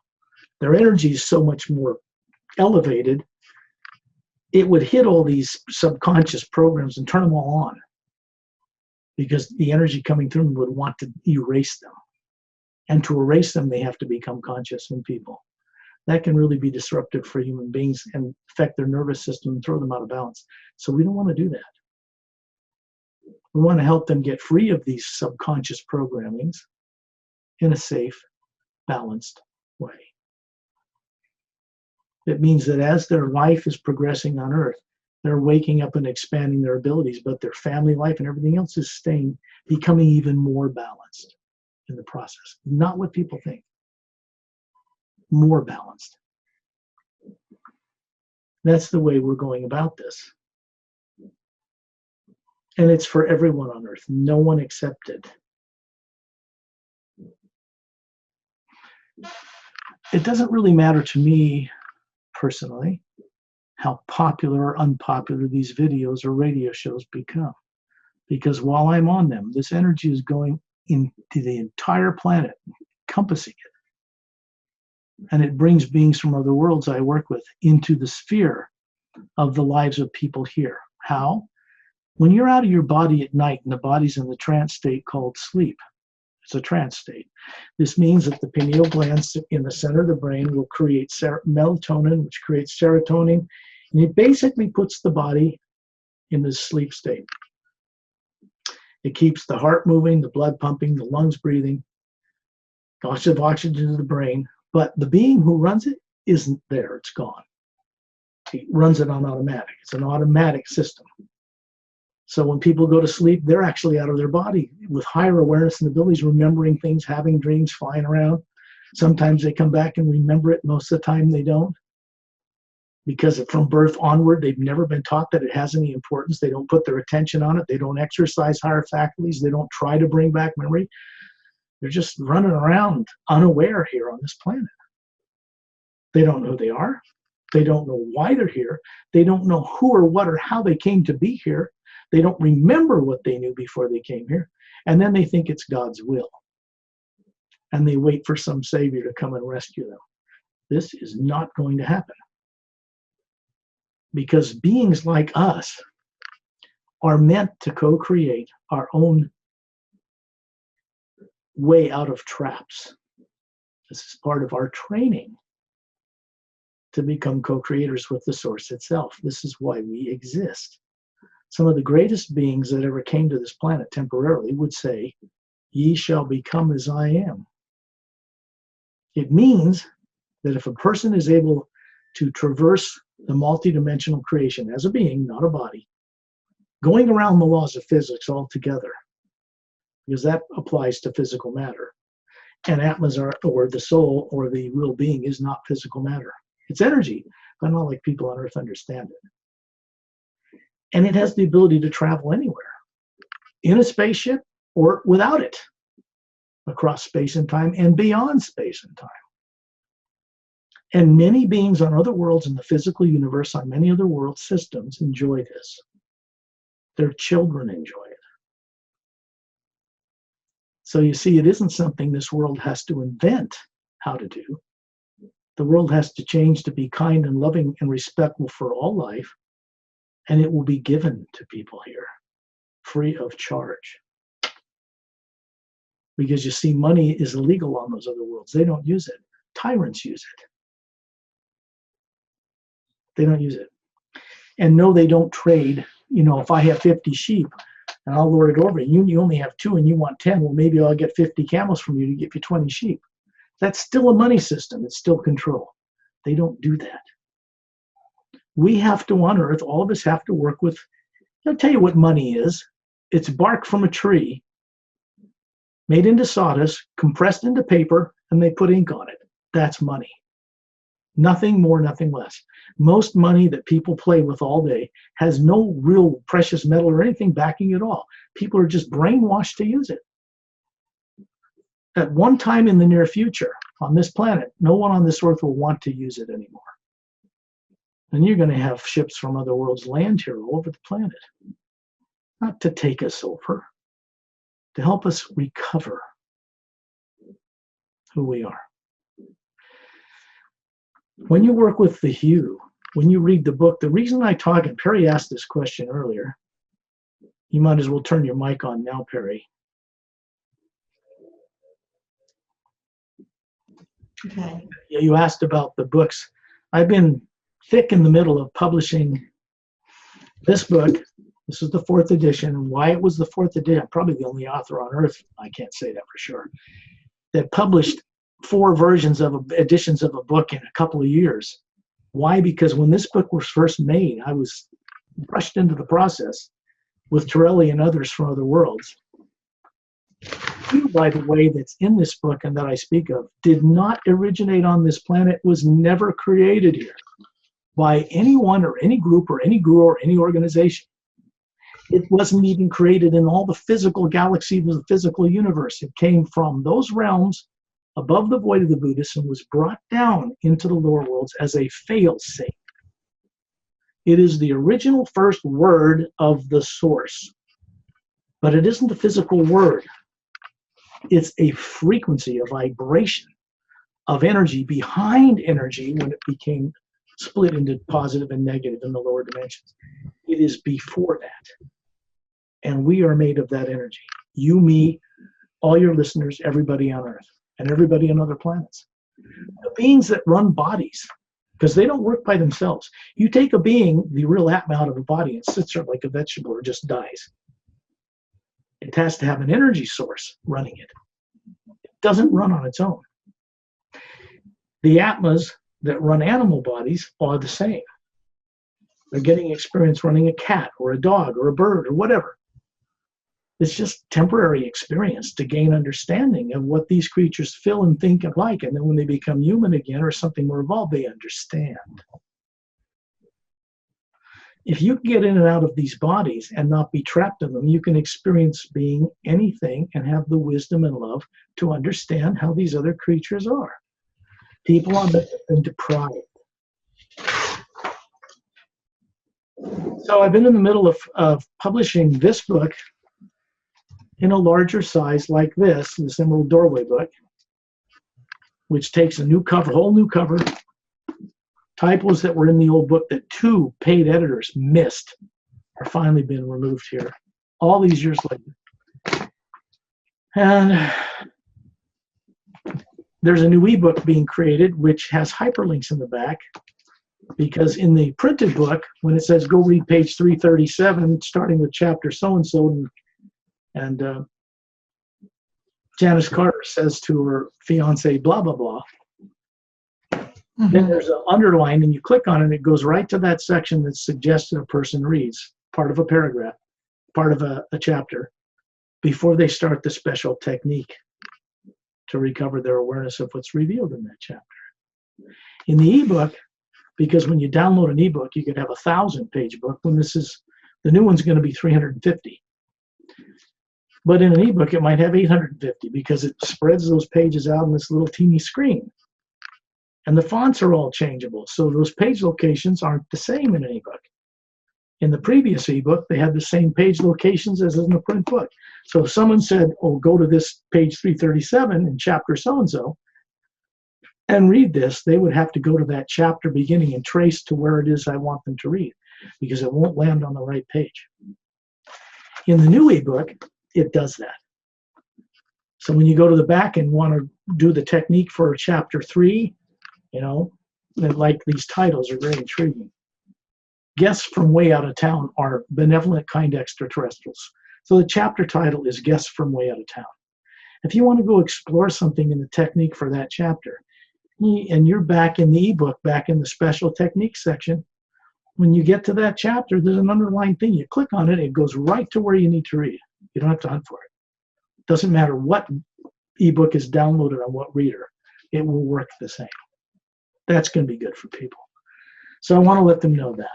Their energy is so much more elevated, it would hit all these subconscious programs and turn them all on, because the energy coming through them would want to erase them. And to erase them, they have to become conscious in people. That can really be disruptive for human beings and affect their nervous system and throw them out of balance. So we don't want to do that. We want to help them get free of these subconscious programmings in a safe, balanced way. It means that as their life is progressing on Earth, they're waking up and expanding their abilities, but their family life and everything else is becoming even more balanced in the process. Not what people think. More balanced. That's the way we're going about this. And it's for everyone on Earth, no one accepted. It doesn't really matter to me personally how popular or unpopular these videos or radio shows become, because while I'm on them, this energy is going into the entire planet, encompassing it. And it brings beings from other worlds I work with into the sphere of the lives of people here. How? When you're out of your body at night and the body's in the trance state called sleep, it's a trance state. This means that the pineal glands in the center of the brain will create melatonin, which creates serotonin, and it basically puts the body in this sleep state. It keeps the heart moving, the blood pumping, the lungs breathing, lots of oxygen to the brain, but the being who runs it isn't there, it's gone. He runs it on automatic. It's an automatic system. So when people go to sleep, they're actually out of their body with higher awareness and abilities, remembering things, having dreams, flying around. Sometimes they come back and remember it. Most of the time they don't. Because from birth onward, they've never been taught that it has any importance. They don't put their attention on it. They don't exercise higher faculties. They don't try to bring back memory. They're just running around unaware here on this planet. They don't know who they are. They don't know why they're here. They don't know who or what or how they came to be here. They don't remember what they knew before they came here. And then they think it's God's will. And they wait for some savior to come and rescue them. This is not going to happen. Because beings like us are meant to co-create our own way out of traps. This is part of our training to become co-creators with the source itself. This is why we exist. Some of the greatest beings that ever came to this planet temporarily would say, "Ye shall become as I am." It means that if a person is able to traverse the multidimensional creation as a being, not a body, going around the laws of physics altogether, because that applies to physical matter. And Atmas, or the soul, or the real being, is not physical matter. It's energy, but not like people on Earth understand it. And it has the ability to travel anywhere, in a spaceship or without it, across space and time and beyond space and time. And many beings on other worlds in the physical universe, on many other world systems, enjoy this. Their children enjoy it. So you see, it isn't something this world has to invent how to do. The world has to change to be kind and loving and respectful for all life, and it will be given to people here, free of charge. Because you see, money is illegal on those other worlds. They don't use it. Tyrants use it. They don't use it. And no, they don't trade. You know, if I have 50 sheep and I'll lord it over you only have 2 and you want 10, well, maybe I'll get 50 camels from you to give you 20 sheep. That's still a money system. It's still control. They don't do that. We have to, on Earth, all of us have to work with, I'll tell you what money is. It's bark from a tree, made into sawdust, compressed into paper, and they put ink on it. That's money. Nothing more, nothing less. Most money that people play with all day has no real precious metal or anything backing it all. People are just brainwashed to use it. At one time in the near future, on this planet, no one on this earth will want to use it anymore. And you're going to have ships from other worlds land here all over the planet. Not to take us over, to help us recover who we are. When you work with the hue, when you read the book, the reason I talk, and Perry asked this question earlier, you might as well turn your mic on now, Perry. Okay. Yeah, you asked about the books. I've been thick in the middle of publishing this book. This is the 4th edition. And why it was the 4th edition, I'm probably the only author on earth, I can't say that for sure, that published 4 versions of editions of a book in a couple of years. Why? Because when this book was first made, I was rushed into the process with Torelli and others from other worlds. Hue, by the way, that's in this book and that I speak of, did not originate on this planet, was never created here by anyone or any group or any guru or any organization. It wasn't even created in all the physical galaxies of the physical universe. It came from those realms above the void of the Buddhists and was brought down into the lower worlds as a fail-safe. It is the original first word of the source, but it isn't the physical word. It's a frequency, a vibration of energy behind energy when it became split into positive and negative in the lower dimensions. It is before that. And we are made of that energy. You, me, all your listeners, everybody on Earth, and everybody on other planets. The beings that run bodies, because they don't work by themselves. You take a being, the real atma, out of a body and sits there like a vegetable or just dies. It has to have an energy source running it. It doesn't run on its own. The atmas that run animal bodies are the same. They're getting experience running a cat or a dog or a bird or whatever. It's just temporary experience to gain understanding of what these creatures feel and think and like. And then when they become human again or something more evolved, they understand. If you can get in and out of these bodies and not be trapped in them, you can experience being anything and have the wisdom and love to understand how these other creatures are. People on earth have been deprived. So I've been in the middle of publishing this book in a larger size like this Emerald Doorway book, which takes a new cover, whole new cover. Typos that were in the old book that 2 paid editors missed are finally being removed here, all these years later. And there's a new ebook being created, which has hyperlinks in the back, because in the printed book, when it says go read page 337, starting with chapter so-and-so, and Janice Carter says to her fiance, blah, blah, blah. Mm-hmm. Then there's an underline, and you click on it, and it goes right to that section that's suggested a person reads, part of a paragraph, part of a chapter, before they start the special technique to recover their awareness of what's revealed in that chapter. In the ebook, because when you download an ebook, you could have a 1,000-page book. When this is, the new one's going to be 350. But in an ebook, it might have 850 because it spreads those pages out on this little teeny screen. And the fonts are all changeable, so those page locations aren't the same in an ebook. In the previous ebook, they had the same page locations as in the print book. So if someone said, oh, go to this page 337 in chapter so-and-so and read this, they would have to go to that chapter beginning and trace to where it is I want them to read, because it won't land on the right page. In the new ebook, it does that. So when you go to the back and want to do the technique for chapter 3, you know, like these titles are very intriguing. Guests from way out of town are benevolent, kind extraterrestrials. So the chapter title is Guests from Way Out of Town. If you want to go explore something in the technique for that chapter, and you're back in the ebook, back in the special techniques section, when you get to that chapter, there's an underlying thing. You click on it, it goes right to where you need to read. You don't have to hunt for it. Doesn't matter what ebook is downloaded on what reader, it will work the same. That's going to be good for people. So I want to let them know that.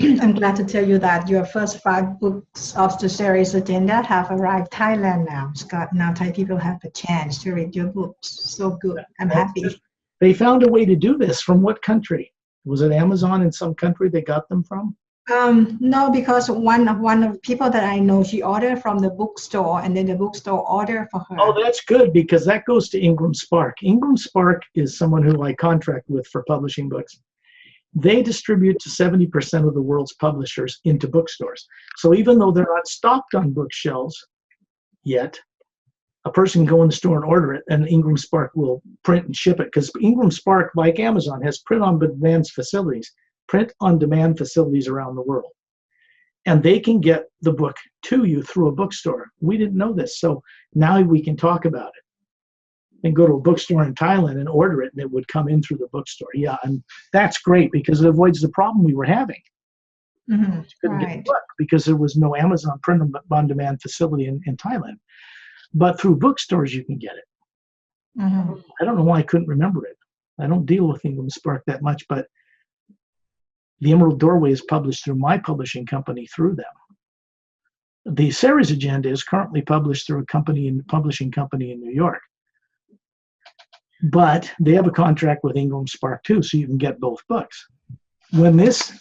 I'm glad to tell you that your first 5 books of the series agenda have arrived Thailand now, Scott. Now Thai people have a chance to read your books. So good. I'm happy. They found a way to do this. From what country? Was it Amazon in some country they got them from? No, because one of the people that I know, she ordered from the bookstore, and then the bookstore ordered for her. Oh, that's good, because that goes to Ingram Spark. Ingram Spark is someone who I contract with for publishing books. They distribute to 70% of the world's publishers into bookstores. So even though they're not stocked on bookshelves yet, a person can go in the store and order it, and Ingram Spark will print and ship it, because Ingram Spark, like Amazon, has print-on-demand facilities around the world. And they can get the book to you through a bookstore. We didn't know this, so now we can talk about it. And go to a bookstore in Thailand and order it, and it would come in through the bookstore. Yeah, and that's great, because it avoids the problem we were having. Mm-hmm. Couldn't get the book because there was no Amazon print-on-demand facility in Thailand. But through bookstores, you can get it. Mm-hmm. I don't know why I couldn't remember it. I don't deal with Ingram Spark that much, but The Emerald Doorway is published through my publishing company through them. The series agenda is currently published through a publishing company in New York. But they have a contract with Ingram Spark too, so you can get both books. When this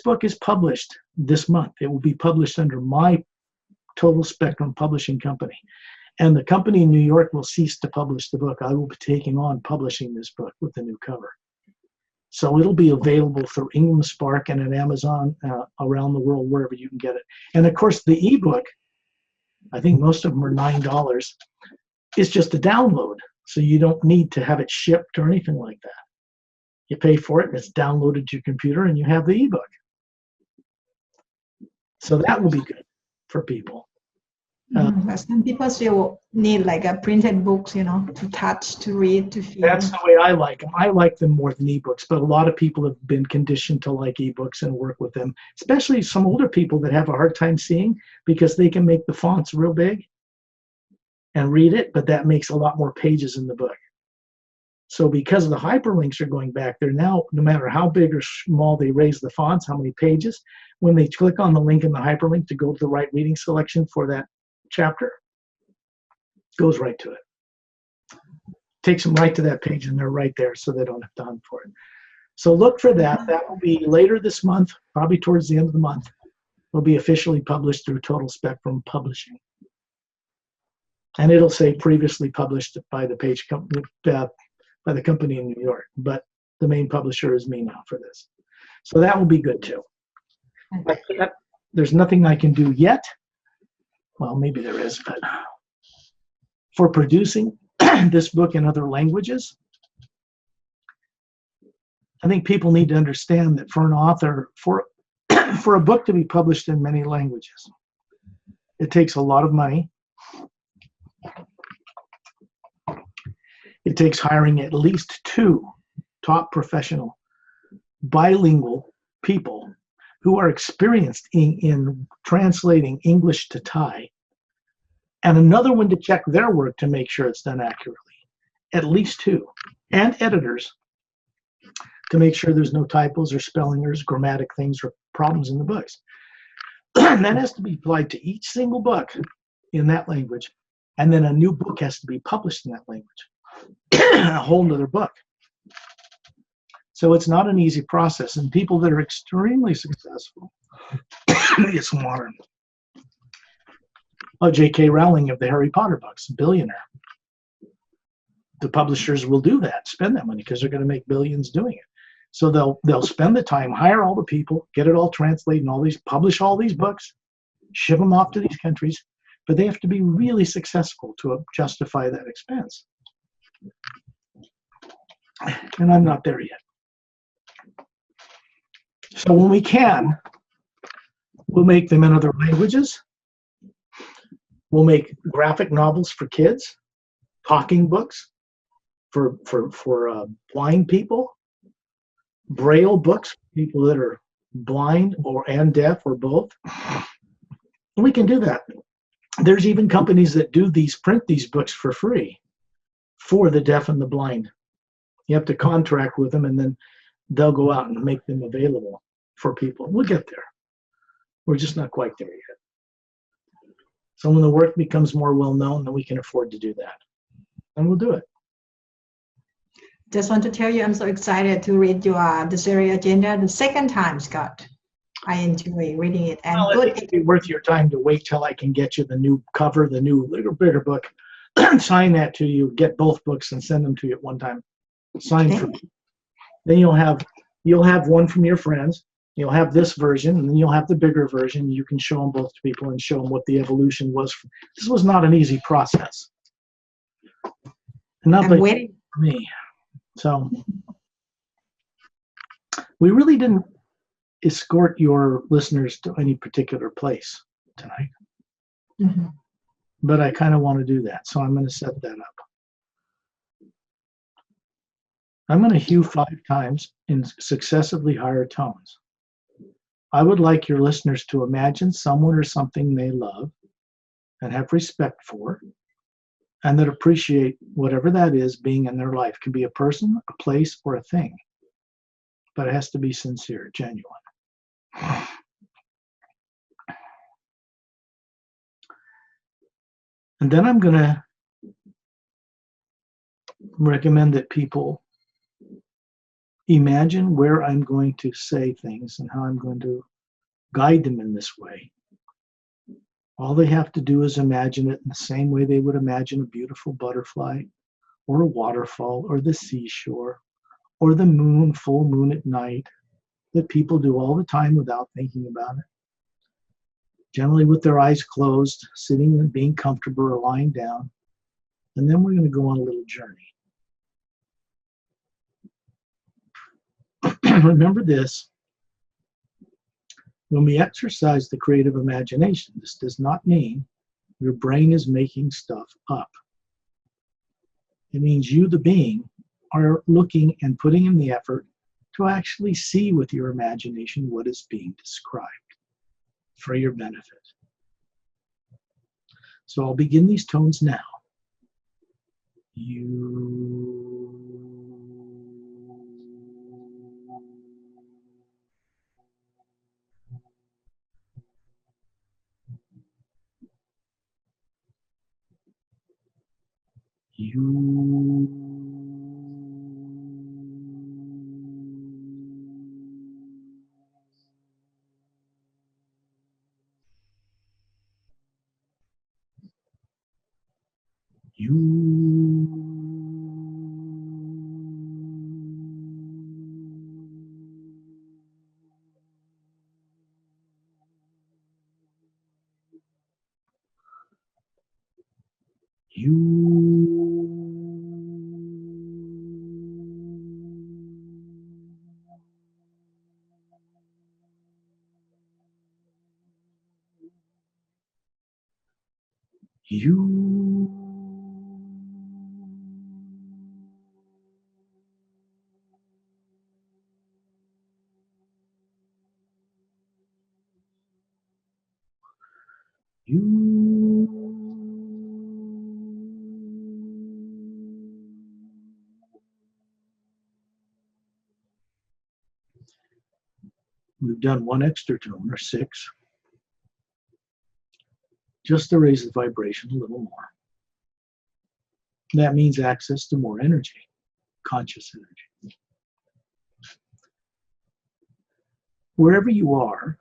book is published this month, it will be published under my Total Spectrum publishing company. And the company in New York will cease to publish the book. I will be taking on publishing this book with a new cover. So it'll be available through Ingram Spark and at Amazon around the world, wherever you can get it. And of course, the ebook, I think most of them are $9. It's just a download, so you don't need to have it shipped or anything like that. You pay for it, and it's downloaded to your computer, and you have the ebook. So that will be good for people. But some people still need like a printed books, to touch, to read, to feel. That's the way I like them. I like them more than ebooks, but a lot of people have been conditioned to like ebooks and work with them, especially some older people that have a hard time seeing, because they can make the fonts real big and read it, but that makes a lot more pages in the book. So because the hyperlinks are going back there now, no matter how big or small they raise the fonts, how many pages, when they click on the link in the hyperlink to go to the right reading selection for that chapter, goes right to it. Takes them right to that page, and they're right there, so they don't have to hunt for it. So look for that. That will be later this month, probably towards the end of the month. Will be officially published through Total Spectrum Publishing. And it'll say previously published by the page company, by the company in New York, but the main publisher is me now for this. So that will be good too. There's nothing I can do yet. Well, maybe there is, but for producing this book in other languages, I think people need to understand that for an author, for a book to be published in many languages, it takes a lot of money. It takes hiring at least 2 top professional bilingual people who are experienced in translating English to Thai, and another one to check their work to make sure it's done accurately. At least 2. And editors to make sure there's no typos or spelling errors, grammatic things, or problems in the books. And that has to be applied to each single book in that language. And then a new book has to be published in that language. A whole nother book. So it's not an easy process. And people that are extremely successful, get some water. Oh, J.K. Rowling of the Harry Potter books, billionaire. The publishers will do that, spend that money, because they're going to make billions doing it. So they'll spend the time, hire all the people, get it all translated, and all these, publish all these books, ship them off to these countries, but they have to be really successful to justify that expense. And I'm not there yet. So when we can, we'll make them in other languages. We'll make graphic novels for kids, talking books for blind people, Braille books, people that are blind and deaf or both. We can do that. There's even companies that print these books for free for the deaf and the blind. You have to contract with them, and then they'll go out and make them available for people. We'll get there. We're just not quite there yet. So when the work becomes more well-known, then we can afford to do that. And we'll do it. Just want to tell you, I'm so excited to read the series agenda the second time, Scott. I enjoy reading it. And well, it'd be worth your time to wait till I can get you the new cover, the new little bigger book, sign that to you, get both books and send them to you at one time. Sign for me. Then you'll have one from your friends. You'll have this version, and then you'll have the bigger version. You can show them both to people and show them what the evolution was. This was not an easy process. Not I'm waiting for me. So we really didn't escort your listeners to any particular place tonight. Mm-hmm. But I kind of want to do that, so I'm going to set that up. I'm going to hue 5 times in successively higher tones. I would like your listeners to imagine someone or something they love and have respect for, and that appreciate whatever that is being in their life. It can be a person, a place, or a thing. But it has to be sincere, genuine. And then I'm going to recommend that people imagine where I'm going to say things and how I'm going to guide them in this way. All they have to do is imagine it in the same way they would imagine a beautiful butterfly or a waterfall or the seashore or the moon, full moon at night, that people do all the time without thinking about it. Generally with their eyes closed, sitting and being comfortable or lying down. And then we're going to go on a little journey. Remember this, when we exercise the creative imagination, this does not mean your brain is making stuff up. It means you, the being, are looking and putting in the effort to actually see with your imagination what is being described for your benefit. So I'll begin these tones now. We've done one extra tone, or 6, just to raise the vibration a little more. That means access to more energy, conscious energy. Wherever you are,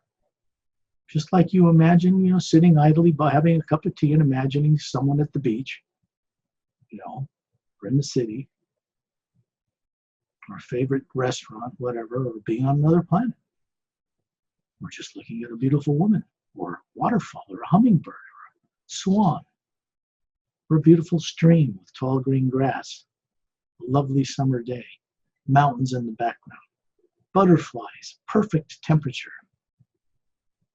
just like you imagine, sitting idly by having a cup of tea and imagining someone at the beach, or in the city, or favorite restaurant, whatever, or being on another planet. Or just looking at a beautiful woman, or a waterfall, or a hummingbird, or a swan, or a beautiful stream with tall green grass, a lovely summer day, mountains in the background, butterflies, perfect temperature,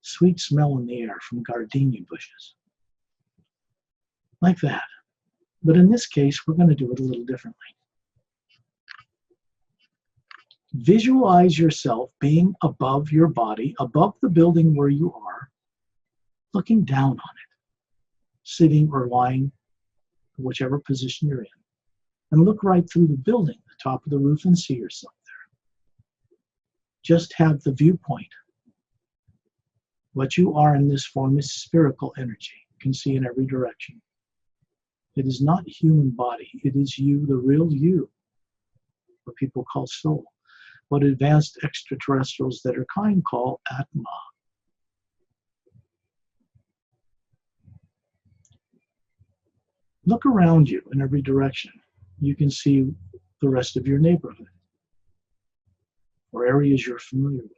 sweet smell in the air from gardenia bushes. Like that. But in this case, we're going to do it a little differently. Visualize yourself being above your body, above the building where you are, looking down on it, sitting or lying, whichever position you're in. And look right through the building, the top of the roof, and see yourself there. Just have the viewpoint. What you are in this form is spherical energy. You can see in every direction. It is not human body. It is you, the real you, what people call soul, what advanced extraterrestrials that are kind call Atma. Look around you in every direction. You can see the rest of your neighborhood or areas you're familiar with.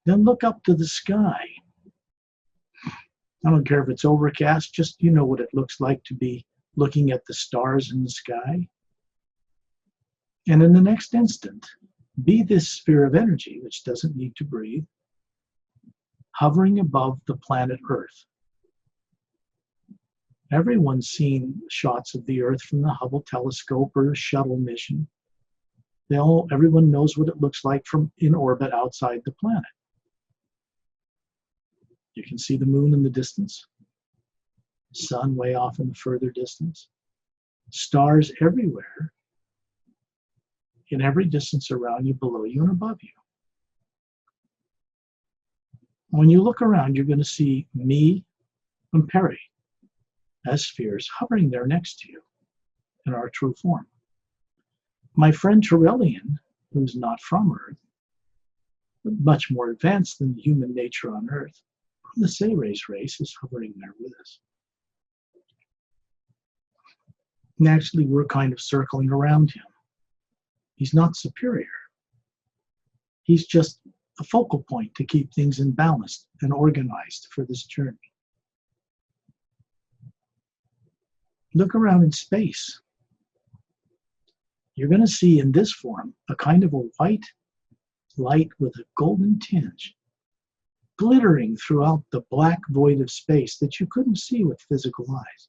Then look up to the sky. I don't care if it's overcast, just you know what it looks like to be looking at the stars in the sky. And in the next instant, be this sphere of energy, which doesn't need to breathe, hovering above the planet Earth. Everyone's seen shots of the Earth from the Hubble telescope or shuttle mission. Everyone knows what it looks like from in orbit outside the planet. You can see the moon in the distance, sun way off in the further distance, stars everywhere, in every distance around you, below you, and above you. When you look around, you're going to see me and Perry as spheres hovering there next to you in our true form. My friend Terrellian, who's not from Earth, but much more advanced than human nature on Earth, from the Say-Race race, is hovering there with us. And actually, we're kind of circling around him. He's not superior. He's just a focal point to keep things in balance and organized for this journey. Look around in space. You're going to see in this form a kind of a white light with a golden tinge, glittering throughout the black void of space that you couldn't see with physical eyes.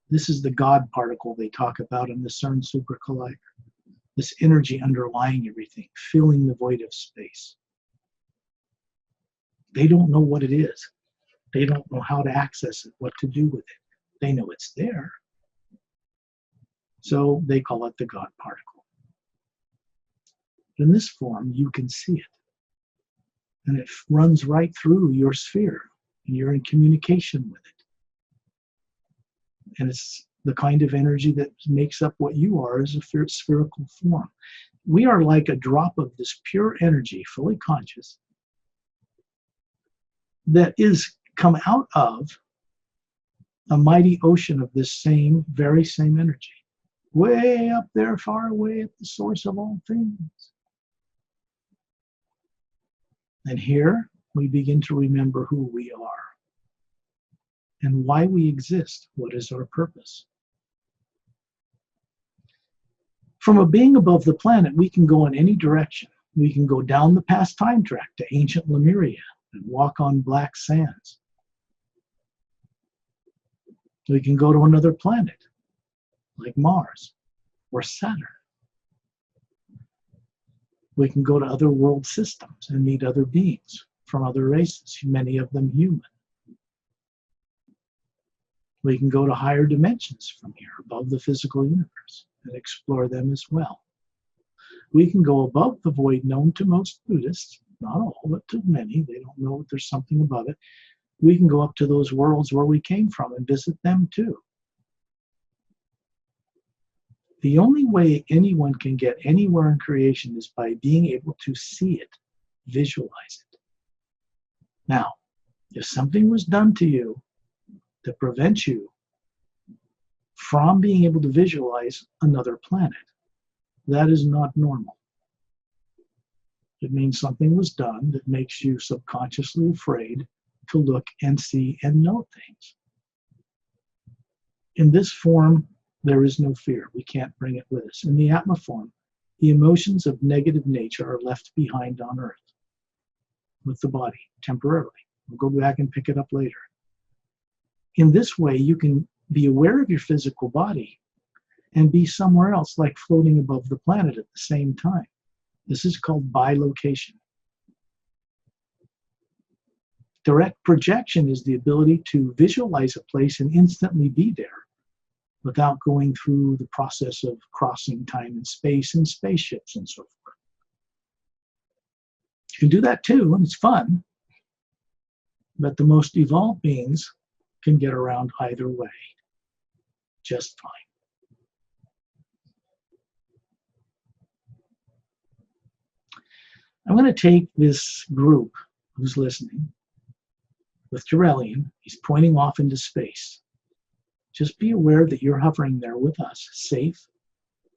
This is the God particle they talk about in the CERN Super Collider. This energy underlying everything, filling the void of space. They don't know what it is. They don't know how to access it, what to do with it. They know it's there. So they call it the God particle. In this form, you can see it. And it runs right through your sphere, and you're in communication with it. And it's the kind of energy that makes up what you are as a spherical form. We are like a drop of this pure energy, fully conscious, that is come out of a mighty ocean of this same, very same energy, way up there, far away at the source of all things. And here we begin to remember who we are and why we exist. What is our purpose? From a being above the planet, we can go in any direction. We can go down the past time track to ancient Lemuria and walk on black sands. We can go to another planet, like Mars or Saturn. We can go to other world systems and meet other beings from other races, many of them human. We can go to higher dimensions from here, above the physical universe, and explore them as well. We can go above the void known to most Buddhists, not all, but to many. They don't know that there's something above it. We can go up to those worlds where we came from and visit them too. The only way anyone can get anywhere in creation is by being able to see it, visualize it. Now, if something was done to you to prevent you from being able to visualize another planet, that is not normal. It means something was done that makes you subconsciously afraid to look and see and know things. In this form, there is no fear. We can't bring it with us. In the Atma form, the emotions of negative nature are left behind on Earth with the body temporarily. We'll go back and pick it up later. In this way, you can be aware of your physical body and be somewhere else, like floating above the planet at the same time. This is called bilocation. Direct projection is the ability to visualize a place and instantly be there without going through the process of crossing time and space and spaceships and so forth. You can do that too, and it's fun, but the most evolved beings can get around either way just fine. I'm going to take this group who's listening with Jarelian. He's pointing off into space. Just be aware that you're hovering there with us, safe.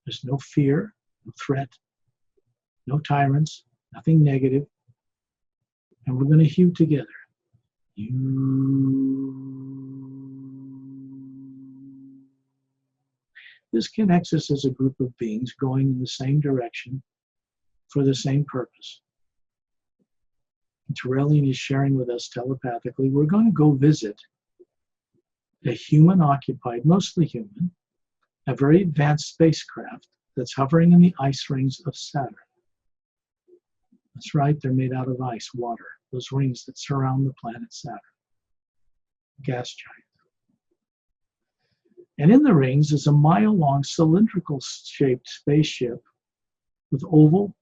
There's no fear, no threat, no tyrants, nothing negative. And we're going to hew together. This connects us as a group of beings going in the same direction for the same purpose. Jarelian is sharing with us telepathically. We're going to go visit a human-occupied, mostly human, a very advanced spacecraft that's hovering in the ice rings of Saturn. That's right, they're made out of ice, water, those rings that surround the planet Saturn, gas giant. And in the rings is a mile-long cylindrical-shaped spaceship with oval,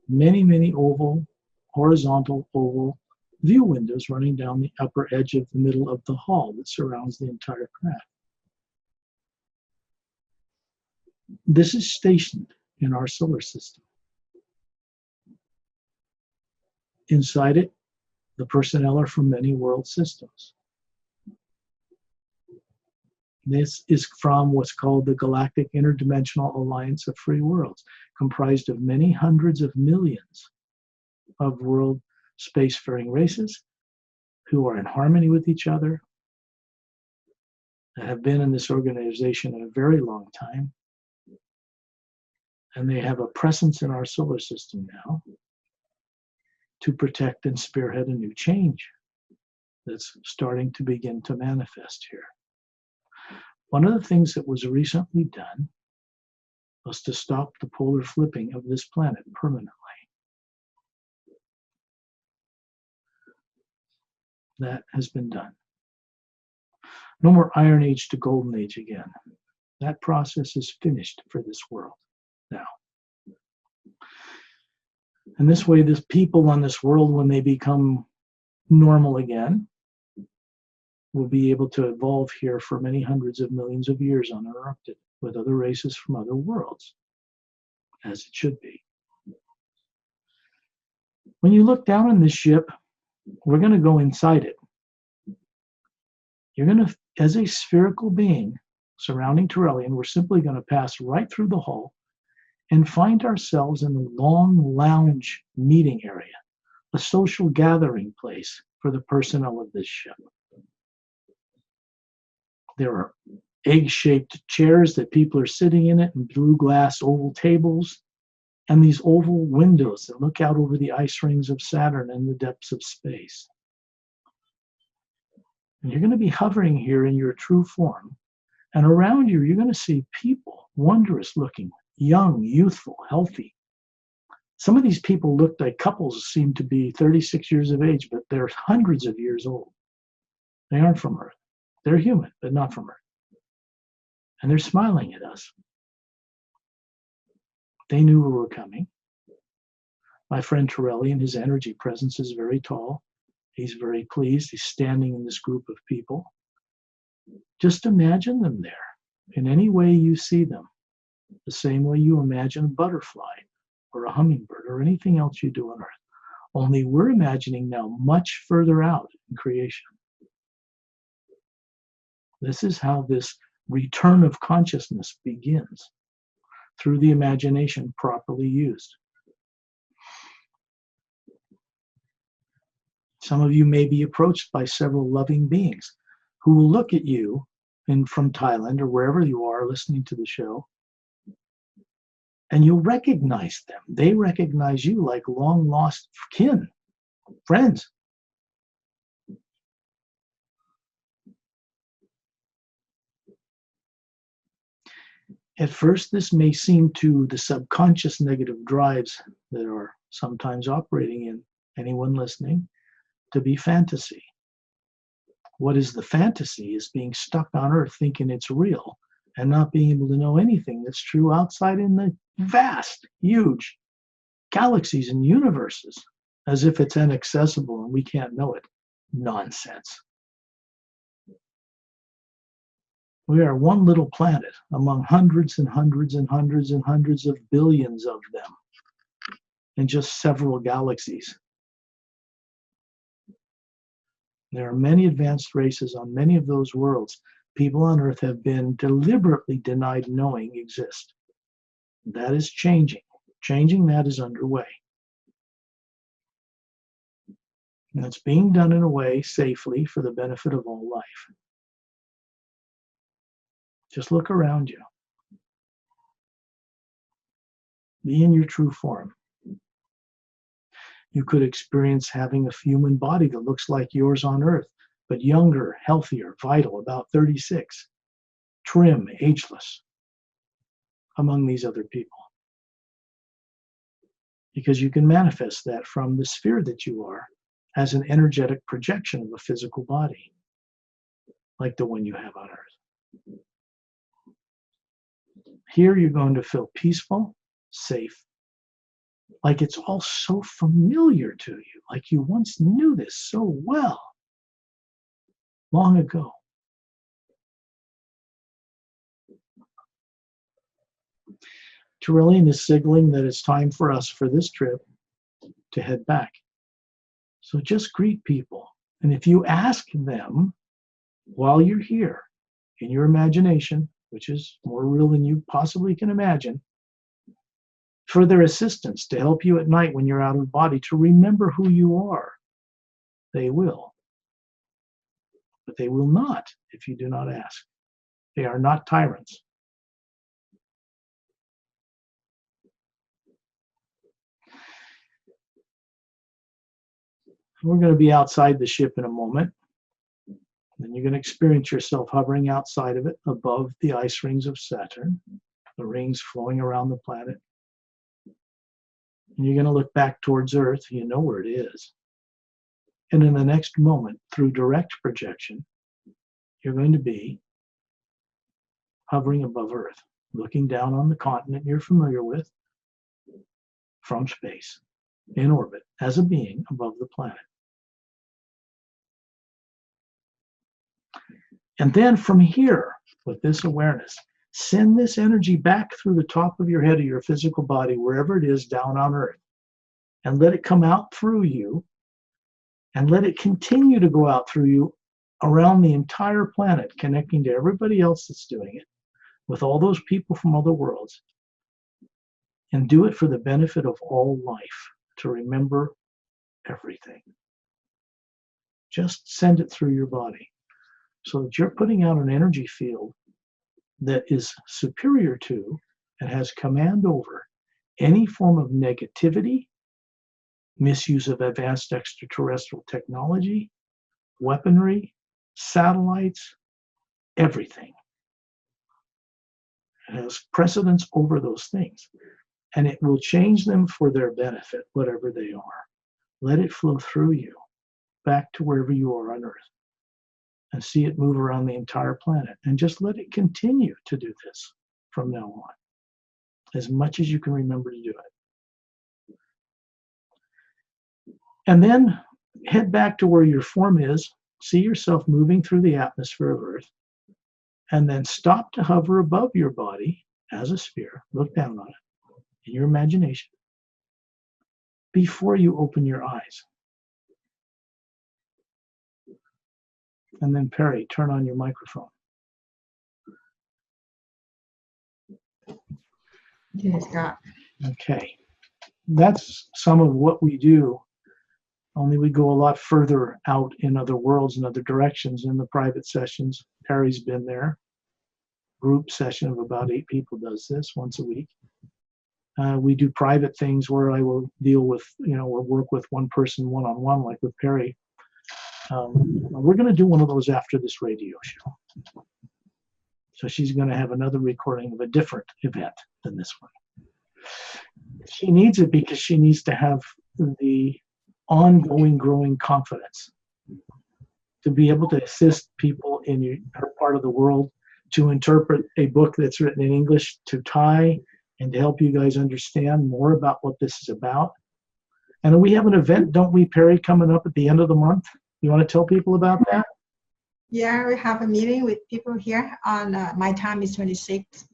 many oval, horizontal oval view windows running down the upper edge of the middle of the hall that surrounds the entire craft. This is stationed in our solar system. Inside it, the personnel are from many world systems. This is from what's called the Galactic Interdimensional Alliance of Free Worlds, comprised of many hundreds of millions of world spacefaring races who are in harmony with each other, that have been in this organization a very long time, and they have a presence in our solar system now to protect and spearhead a new change that's starting to begin to manifest here. One of the things that was recently done was to stop the polar flipping of this planet permanently. That has been done. No more Iron Age to Golden Age again. That process is finished for this world now. And this way, the people on this world, when they become normal again, will be able to evolve here for many hundreds of millions of years uninterrupted with other races from other worlds, as it should be. When you look down on this ship, we're going to go inside it. You're going to, as a spherical being surrounding Jarelian, we're simply going to pass right through the hull and find ourselves in a long lounge meeting area, a social gathering place for the personnel of this ship. There are egg-shaped chairs that people are sitting in it, and blue glass oval tables, and these oval windows that look out over the ice rings of Saturn and the depths of space. And you're going to be hovering here in your true form, and around you, you're going to see people, wondrous looking, young, youthful, healthy. Some of these people look like couples, seem to be 36 years of age, but they're hundreds of years old. They aren't from Earth. They're human, but not from Earth. And they're smiling at us. They knew we were coming. My friend Jarelian, his energy presence is very tall. He's very pleased. He's standing in this group of people. Just imagine them there in any way you see them, the same way you imagine a butterfly or a hummingbird or anything else you do on Earth. Only we're imagining now much further out in creation. This is how this return of consciousness begins, through the imagination properly used. Some of you may be approached by several loving beings who will look at you from Thailand or wherever you are listening to the show, and you'll recognize them. They recognize you like long lost kin, friends. At first, this may seem to the subconscious negative drives that are sometimes operating in anyone listening to be fantasy. What is the fantasy is being stuck on Earth thinking it's real and not being able to know anything that's true outside in the vast, huge galaxies and universes, as if it's inaccessible and we can't know it. Nonsense. We are one little planet among hundreds and hundreds and hundreds and hundreds of billions of them in just several galaxies. There are many advanced races on many of those worlds. People on Earth have been deliberately denied knowing exist. That is changing. Changing that is underway. And it's being done in a way safely for the benefit of all life. Just look around you. Be in your true form. You could experience having a human body that looks like yours on Earth, but younger, healthier, vital, about 36, trim, ageless, among these other people. Because you can manifest that from the sphere that you are as an energetic projection of a physical body, like the one you have on Earth. Here you're going to feel peaceful, safe, like it's all so familiar to you, like you once knew this so well, long ago. Trillian is signaling that it's time for us for this trip to head back. So just greet people. And if you ask them while you're here in your imagination, which is more real than you possibly can imagine, for their assistance to help you at night when you're out of body to remember who you are, they will. But they will not if you do not ask. They are not tyrants. We're going to be outside the ship in a moment. Then you're going to experience yourself hovering outside of it, above the ice rings of Saturn, the rings flowing around the planet. And you're going to look back towards Earth. You know where it is. And in the next moment, through direct projection, you're going to be hovering above Earth, looking down on the continent you're familiar with from space, in orbit, as a being above the planet. And then from here, with this awareness, send this energy back through the top of your head of your physical body, wherever it is down on Earth, and let it come out through you, and let it continue to go out through you around the entire planet, connecting to everybody else that's doing it, with all those people from other worlds, and do it for the benefit of all life, to remember everything. Just send it through your body, so that you're putting out an energy field that is superior to and has command over any form of negativity, misuse of advanced extraterrestrial technology, weaponry, satellites, everything. It has precedence over those things, and it will change them for their benefit, whatever they are. Let it flow through you back to wherever you are on Earth, and see it move around the entire planet, and just let it continue to do this from now on, as much as you can remember to do it. And then head back to where your form is, see yourself moving through the atmosphere of Earth, and then stop to hover above your body as a sphere, look down on it in your imagination, before you open your eyes. And then Perry, turn on your microphone. Yes, God. Okay. That's some of what we do, only we go a lot further out in other worlds and other directions in the private sessions. Perry's been there. Group session of about 8 people does this once a week. We do private things where I will deal with, or work with one person one-on-one, like with Perry. We're going to do one of those after this radio show. So she's going to have another recording of a different event than this one. She needs it because she needs to have the ongoing growing confidence to be able to assist people in her part of the world, to interpret a book that's written in English to Thai, and to help you guys understand more about what this is about. And we have an event, don't we, Perry, coming up at the end of the month? You want to tell people about that? Yeah, we have a meeting with people here on my time is 26,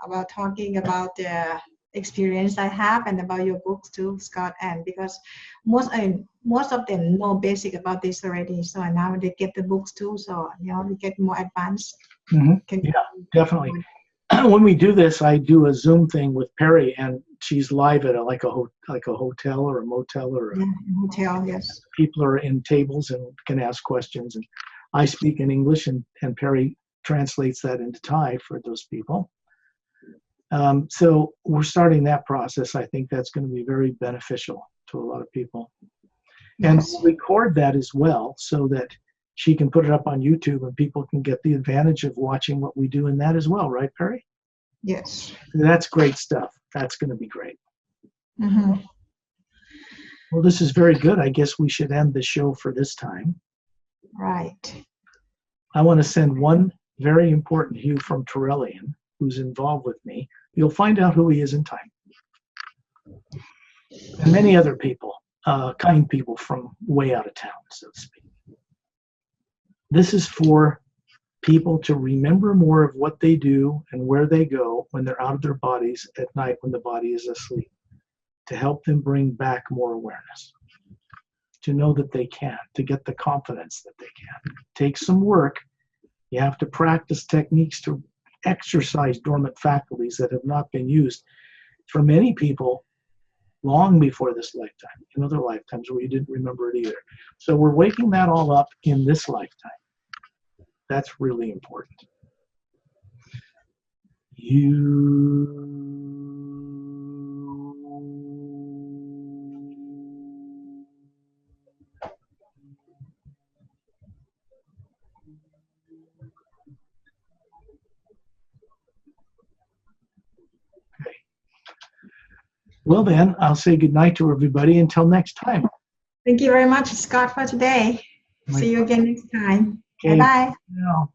about talking about the experience I have and about your books too, Scott. And because most of them know basic about this already, so now they get the books too, so we get more advanced. Mm-hmm. Yeah, definitely. When we do this, I do a Zoom thing with Perry, and she's live at like a hotel or a motel or a hotel. Yes. People are in tables and can ask questions, and I speak in English, and Perry translates that into Thai for those people. So we're starting that process. I think that's going to be very beneficial to a lot of people. And record that as well so that she can put it up on YouTube and people can get the advantage of watching what we do in that as well, right, Perry? Yes. That's great stuff. That's going to be great. Mm-hmm. Well, this is very good. I guess we should end the show for this time. Right. I want to send one very important Hugh from Torellian, who's involved with me. You'll find out who he is in time. And many other people, kind people from way out of town, so to speak. This is for people to remember more of what they do and where they go when they're out of their bodies at night when the body is asleep, to help them bring back more awareness, to know that they can, to get the confidence that they can. It takes some work. You have to practice techniques to exercise dormant faculties that have not been used for many people long before this lifetime, in other lifetimes where you didn't remember it either. So we're waking that all up in this lifetime. That's really important. Well then, I'll say goodnight to everybody until next time. Thank you very much, Scott, for today. See you again next time. Okay. Bye-bye. Yeah.